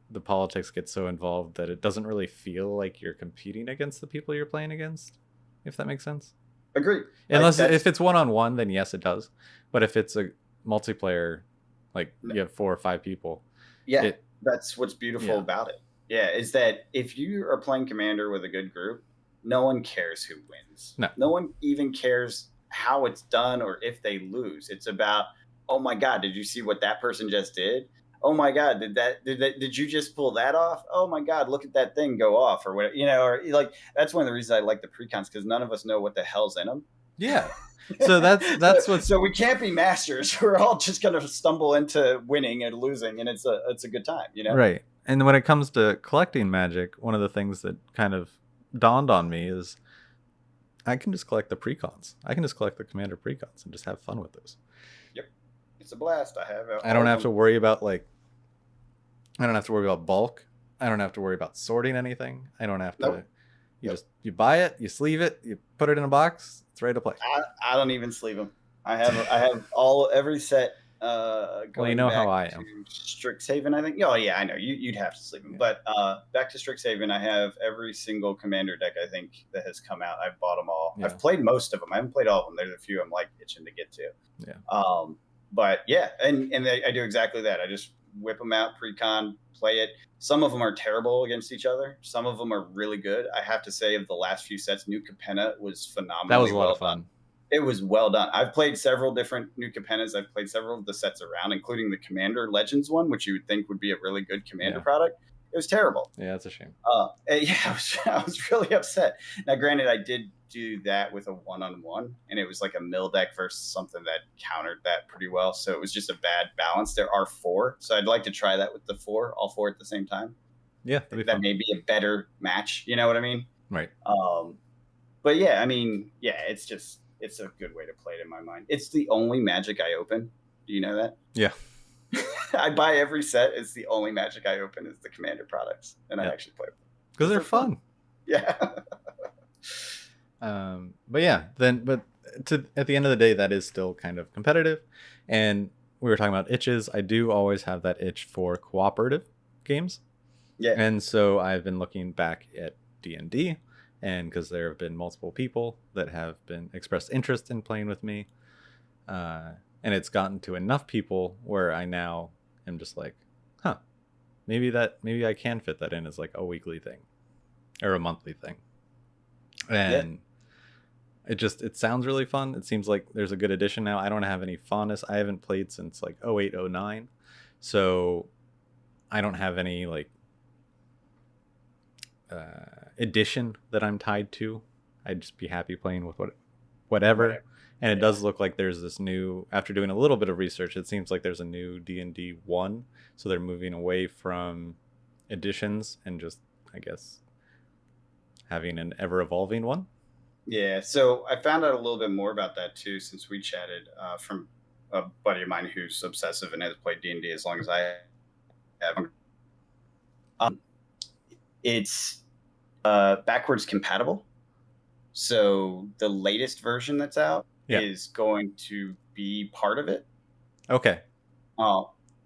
the politics get so involved that it doesn't really feel like you're competing against the people you're playing against, if that makes sense. Agree. Unless if it's one-on-one, then yes, it does. But if it's a multiplayer, like you have 4 or 5 people. Yeah, that's what's beautiful about it. Yeah, is that if you are playing Commander with a good group, no one cares who wins. No one even cares how it's done or if they lose. It's about, oh my God, did you see what that person just did? Oh my God, did you just pull that off? Oh my God, look at that thing go off, or whatever, or like, that's one of the reasons I like the precons, because none of us know what the hell's in them. Yeah. So that's what. So we can't be masters. We're all just gonna stumble into winning and losing, and it's a good time, Right. And when it comes to collecting Magic, one of the things that kind of dawned on me is I can just collect the precons. I can just collect the Commander precons and just have fun with those. Yep, it's a blast. I don't have to worry about bulk. I don't have to worry about sorting anything. I don't have to. You buy it, you sleeve it, you put it in a box. It's ready to play. I don't even sleeve them. I have every set. Well, you know how I am. Strixhaven, I think. Oh yeah, I know. You'd have to sleeve them. Yeah. But back to Strixhaven, I have every single Commander deck I think that has come out. I've bought them all. Yeah. I've played most of them. I haven't played all of them. There's a few I'm like itching to get to. Yeah. But yeah, and I do exactly that. I just whip them out, pre-con, play it. Some of them are terrible against each other. Some of them are really good. I have to say, of the last few sets, New Capenna was phenomenal. That was a lot of fun. It was well done. I've played several different New Capennas. I've played several of the sets around, including the Commander Legends one, which you would think would be a really good Commander product. It was terrible. Yeah, that's a shame. I was really upset. Now, granted, I did do that with a one-on-one, and it was like a mill deck versus something that countered that pretty well. So it was just a bad balance. There are 4, so I'd like to try that with the 4, all 4 at the same time. Yeah, that may be a better match. You know what I mean? Right. But yeah, I mean, yeah, it's a good way to play it in my mind. It's the only Magic I open. Do you know that? Yeah. I buy every set. It's the only Magic I open is the Commander products, and I actually play with them because they're fun. Yeah. But yeah, at the end of the day, that is still kind of competitive. And we were talking about itches. I do always have that itch for cooperative games. Yeah. And so I've been looking back at D&D, and because there have been multiple people that have been expressed interest in playing with me, and it's gotten to enough people where I now am just like, maybe I can fit that in as like a weekly thing or a monthly thing. And it sounds really fun. It seems like there's a good addition now. I don't have any fondness. I haven't played since like 08, 09. So I don't have any like edition that I'm tied to. I'd just be happy playing with whatever. And it does look like there's this new, after doing a little bit of research, it seems like there's a new D&D 1. So they're moving away from editions and just, I guess, having an ever-evolving one. Yeah, so I found out a little bit more about that too since we chatted from a buddy of mine who's obsessive and has played D&D as long as I have. It's backwards compatible. So the latest version that's out is going to be part of it. Okay.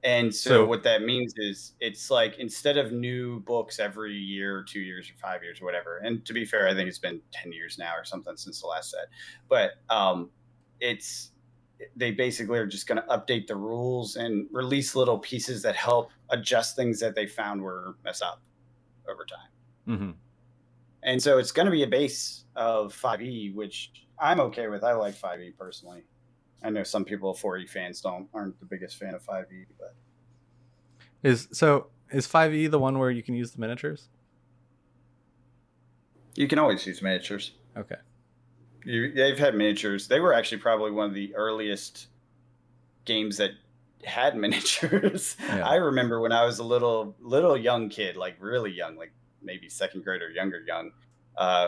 And so what that means is it's like instead of new books every year or 2 years or 5 years or whatever, and to be fair, I think it's been 10 years now or something since the last set, but they basically are just going to update the rules and release little pieces that help adjust things that they found were messed up over time. Mm-hmm. And so it's going to be a base of 5e, which I'm okay with. I like 5e personally. I know some people, 4e fans, aren't the biggest fan of 5e, but is 5e the one where you can use the miniatures? You can always use miniatures. Okay. They've had miniatures. They were actually probably one of the earliest games that had miniatures. Yeah. I remember when I was a little young kid, like really young, like maybe second grade or younger young.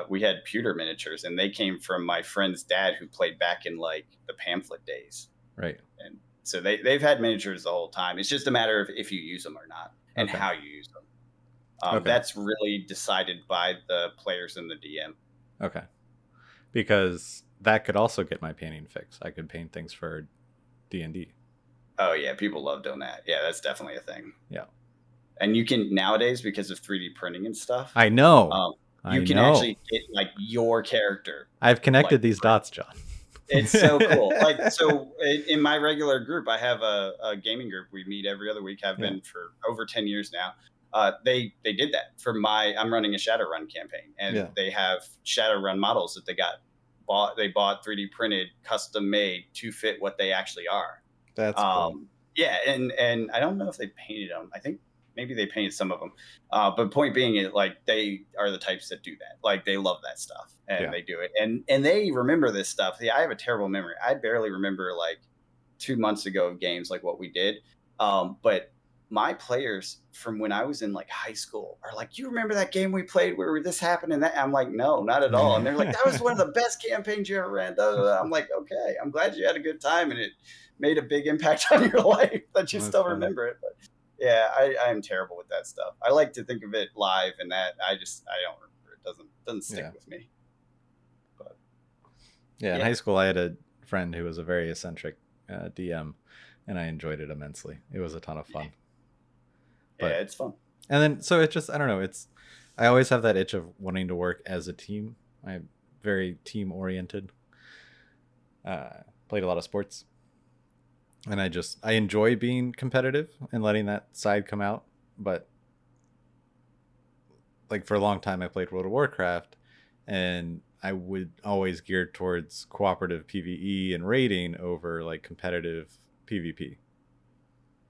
We had pewter miniatures, and they came from my friend's dad who played back in like the pamphlet days. Right. And so they've had miniatures the whole time. It's just a matter of if you use them or not and how you use them. That's really decided by the players and the DM. Okay. Because that could also get my painting fix. I could paint things for D&D. Oh, yeah. People love doing that. Yeah, that's definitely a thing. Yeah. And you can nowadays, because of 3D printing and stuff. I know. You can actually get like your character. I've connected these dots, John. It's so cool. Like, so in my regular group, I have a gaming group. We meet every other week. I've been for over 10 years now. They did that for I'm running a Shadowrun campaign, and they have Shadowrun models that they bought 3D printed, custom made to fit what they actually are. That's cool. Yeah. And I don't know if they painted them. I think maybe they painted some of them. But point being is like, they are the types that do that. Like they love that stuff and they do it. And they remember this stuff. Yeah, I have a terrible memory. I barely remember like 2 months ago of games like what we did. But my players from when I was in like high school are like, you remember that game we played where this happened and that? I'm like, no, not at all. And they're like, that was one of the best campaigns you ever ran. I'm like, okay, I'm glad you had a good time and it made a big impact on your life that you still remember it. But yeah, I am terrible with that stuff. I like to think of it live, and that I don't remember. It doesn't stick with me. But in high school, I had a friend who was a very eccentric DM, and I enjoyed it immensely. It was a ton of fun. But, it's fun. And then, so it just, I don't know. I always have that itch of wanting to work as a team. I'm very team oriented. Played a lot of sports. And I enjoy being competitive and letting that side come out. But like for a long time, I played World of Warcraft, and I would always gear towards cooperative PvE and raiding over like competitive PvP.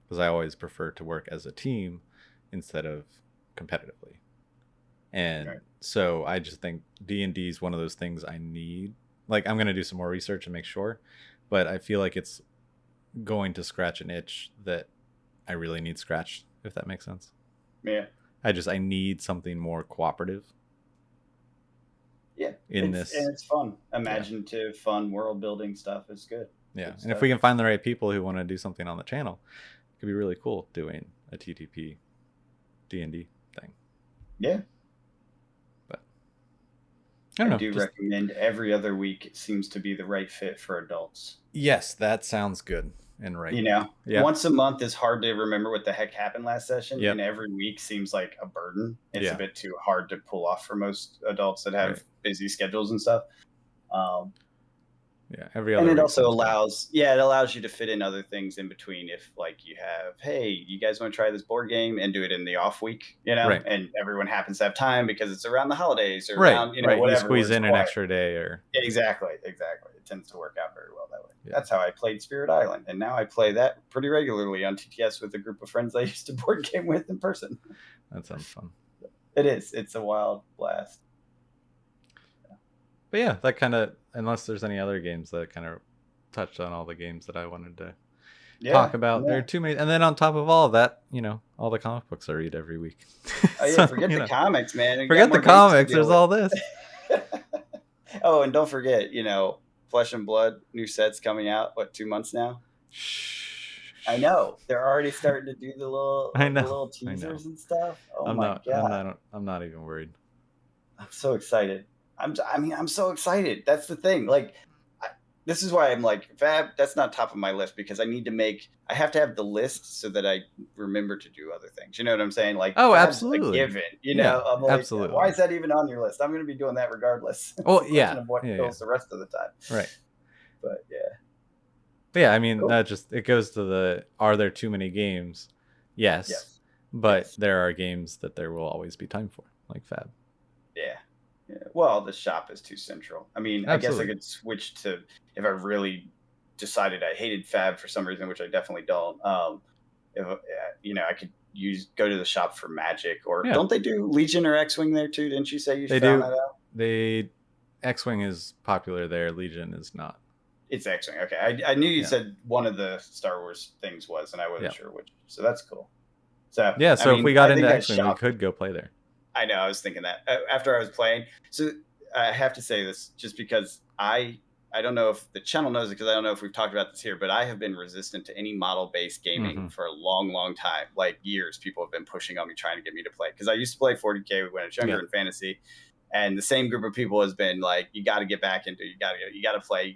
Because I always prefer to work as a team instead of competitively. And so I just think D&D is one of those things I need. Like, I'm going to do some more research and make sure. But I feel like it's going to scratch an itch that I really need scratched, if that makes sense. Yeah. I need something more cooperative. Yeah. And it's fun. Imaginative, fun world building stuff is good. Yeah. And if we can find the right people who want to do something on the channel, it could be really cool doing a TTP D&D thing. Yeah. But I do recommend every other week. It seems to be the right fit for adults. Yes, that sounds good and right. You know, once a month is hard to remember what the heck happened last session, and every week seems like a burden. It's a bit too hard to pull off for most adults that have busy schedules and stuff. Every other. And it also allows you to fit in other things in between. If like you have, hey, you guys want to try this board game and do it in the off week, and everyone happens to have time because it's around the holidays or around, whatever. You squeeze in an extra day or. Exactly. It tends to work out very well that way. Yeah. That's how I played Spirit Island, and now I play that pretty regularly on TTS with a group of friends I used to board game with in person. That sounds fun. It is. It's a wild blast. But yeah, that kind of, unless there's any other games that kind of touched on all the games that I wanted to talk about. There are too many. And then on top of all of that, all the comic books I read every week. Oh yeah, forget the comics, man. Forget the comics. There's all this. Oh, and don't forget, Flesh and Blood new sets coming out. What, 2 months now? I know they're already starting to do the little teasers and stuff. Oh my god! I'm not even worried. I'm so excited. I'm so excited. That's the thing. Like, this is why I'm like, Fab, that's not top of my list, because I have to have the list so that I remember to do other things. You know what I'm saying? Like, oh, Fab's absolutely. a given. I'm like, absolutely. Why is that even on your list? I'm going to be doing that regardless. Well, yeah. Of what fills the rest of the time. Right. But yeah. But yeah, I mean, cool. It goes to are there too many games? Yes. But there are games that there will always be time for, like Fab. Yeah. Well, the shop is too central. I mean, absolutely. I guess I could switch to, if I really decided I hated Fab for some reason, which I definitely don't. If I could go to the shop for Magic, or don't they do Legion or X-Wing there too? Didn't you say you found that out? X-Wing is popular there. Legion is not. It's X-Wing. Okay, I knew you said one of the Star Wars things was, and I wasn't sure which. So that's cool. So yeah, so if we got into X-Wing, we could go play there. I know. I was thinking that after I was playing. So I have to say this just because I don't know if the channel knows it, because I don't know if we've talked about this here, but I have been resistant to any model-based gaming for a long, long time. Like years, people have been pushing on me, trying to get me to play. Because I used to play 40K when I was younger in Fantasy, and the same group of people has been like, you got to get back into it. You got to play.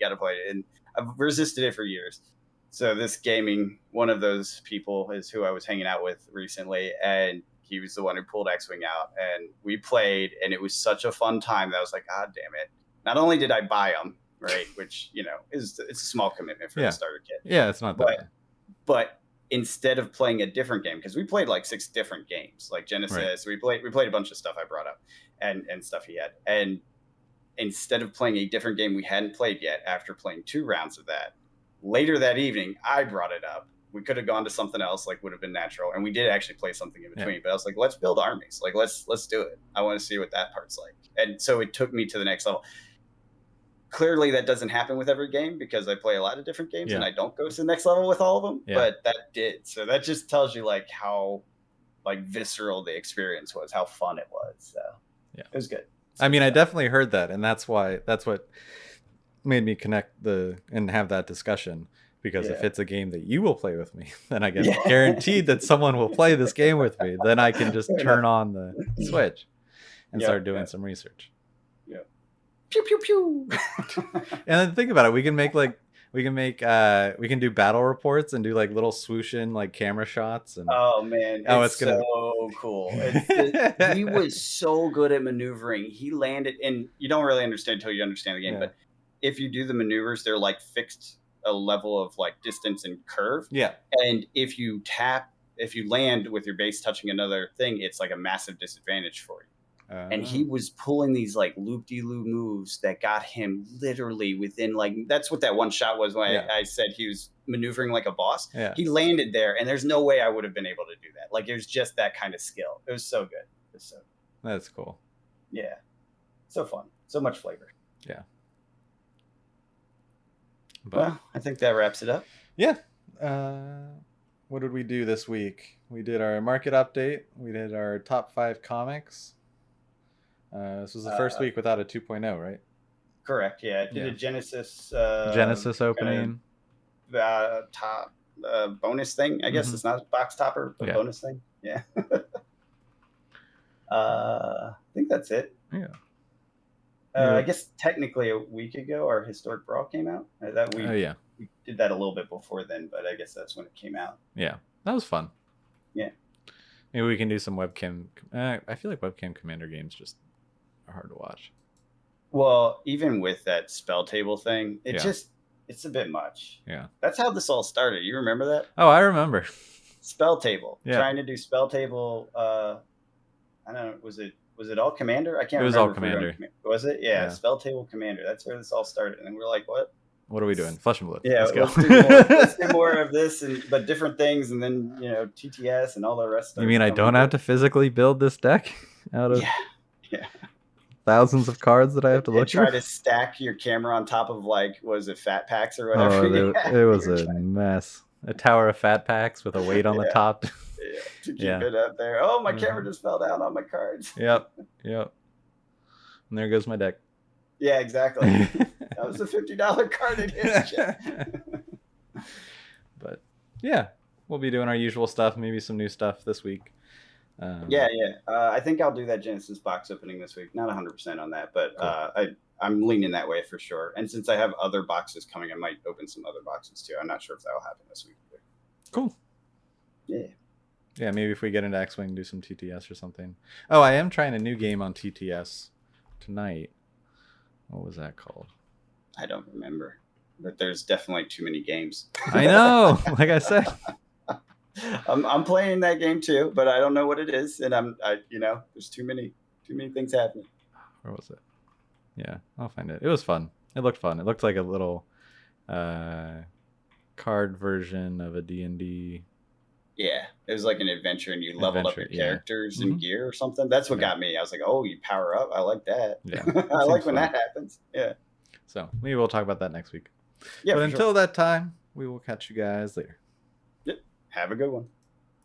And I've resisted it for years. So this gaming, one of those people is who I was hanging out with recently, and he was the one who pulled X-Wing out, and we played, and it was such a fun time that I was like, God damn it. Not only did I buy them, right, which, it's a small commitment for the starter kit. Yeah, it's not that bad. But instead of playing a different game, because we played like 6 different games, like Genesis, we played a bunch of stuff I brought up and stuff he had. And instead of playing a different game we hadn't played yet, after playing 2 rounds of that, later that evening, I brought it up. We could have gone to something else, like would have been natural, and we did actually play something in between. But I was like, let's build armies. Like, let's do it. I want to see what that part's like. And so it took me to the next level. Clearly, that doesn't happen with every game, because I play a lot of different games and I don't go to the next level with all of them. Yeah. But that did. So that just tells you like how visceral the experience was, how fun it was. So it was good. I mean, I definitely heard that, and that's what made me connect and have that discussion. Because if it's a game that you will play with me, then I get guaranteed that someone will play this game with me. Then I can just turn on the Switch and start doing some research. Yeah. Pew pew pew. And then think about it. We can do battle reports and do like little swooshin' like camera shots. And oh man, it's so cool. He was so good at maneuvering. He landed, and you don't really understand until you understand the game. But if you do the maneuvers, they're like fixed a level of like distance and curve. Yeah. And if you land with your base touching another thing, it's like a massive disadvantage for you. And he was pulling these like loop-de-loop moves that got him literally within that's what that one shot was when I said he was maneuvering like a boss. Yeah. He landed there, and there's no way I would have been able to do that. Like, it was just that kind of skill. It was so good. That's cool. Yeah. So fun. So much flavor. Yeah. Well, I think that wraps it up. Yeah. What did we do this week? We did our market update. We did our top 5 comics. This was the first week without a 2.0, right? Correct. Yeah. Did a Genesis opening. Top bonus thing. I guess it's not a box topper, but bonus thing. Yeah. I think that's it. Yeah. I guess technically a week ago, our Historic Brawl came out. We did that a little bit before then, but I guess that's when it came out. Yeah, that was fun. Yeah. Maybe we can do some webcam. I feel like webcam commander games just are hard to watch. Well, even with that spell table thing, it's a bit much. Yeah. That's how this all started. You remember that? Oh, I remember. Spell table. Yeah. Trying to do spell table. I don't know. Was it all Commander? I can't remember. It was all Commander. Was it? Yeah, Spell Table Commander. That's where this all started. And we're like, what? What are we doing? Flesh and Blood. Yeah, let's do more of this, but different things, and then TTS and all the rest. You mean I don't have to physically build this deck out of? Yeah. thousands of cards that I have to look try through. to stack your camera on top of like, was it fat packs or whatever? It was a mess. A tower of fat packs with a weight on the top. Yeah, to keep it up there. Oh, my camera just fell down on my cards. Yep. And there goes my deck. Yeah, exactly. That was a $50 card in his check. But yeah, we'll be doing our usual stuff. Maybe some new stuff this week. I think I'll do that Genesis box opening this week. Not 100% on that, but cool. I'm leaning that way for sure. And since I have other boxes coming, I might open some other boxes too. I'm not sure if that will happen this week either. Cool. Yeah. Yeah, maybe if we get into X-Wing, do some TTS or something. Oh, I am trying a new game on TTS tonight. What was that called? I don't remember. But there's definitely too many games. I know. Like I said. I'm playing that game too, but I don't know what it is, and there's too many things happening. Where was it? Yeah, I'll find it. It was fun. It looked fun. It looked like a little card version of a D&D. Yeah, it was like an adventure, and you leveled up your characters and gear or something. That's what got me. I was like, oh, you power up. I like that. Yeah, I like when that happens. Yeah. So maybe we'll talk about that next week. Yeah, but until that time, we will catch you guys later. Yep. Have a good one.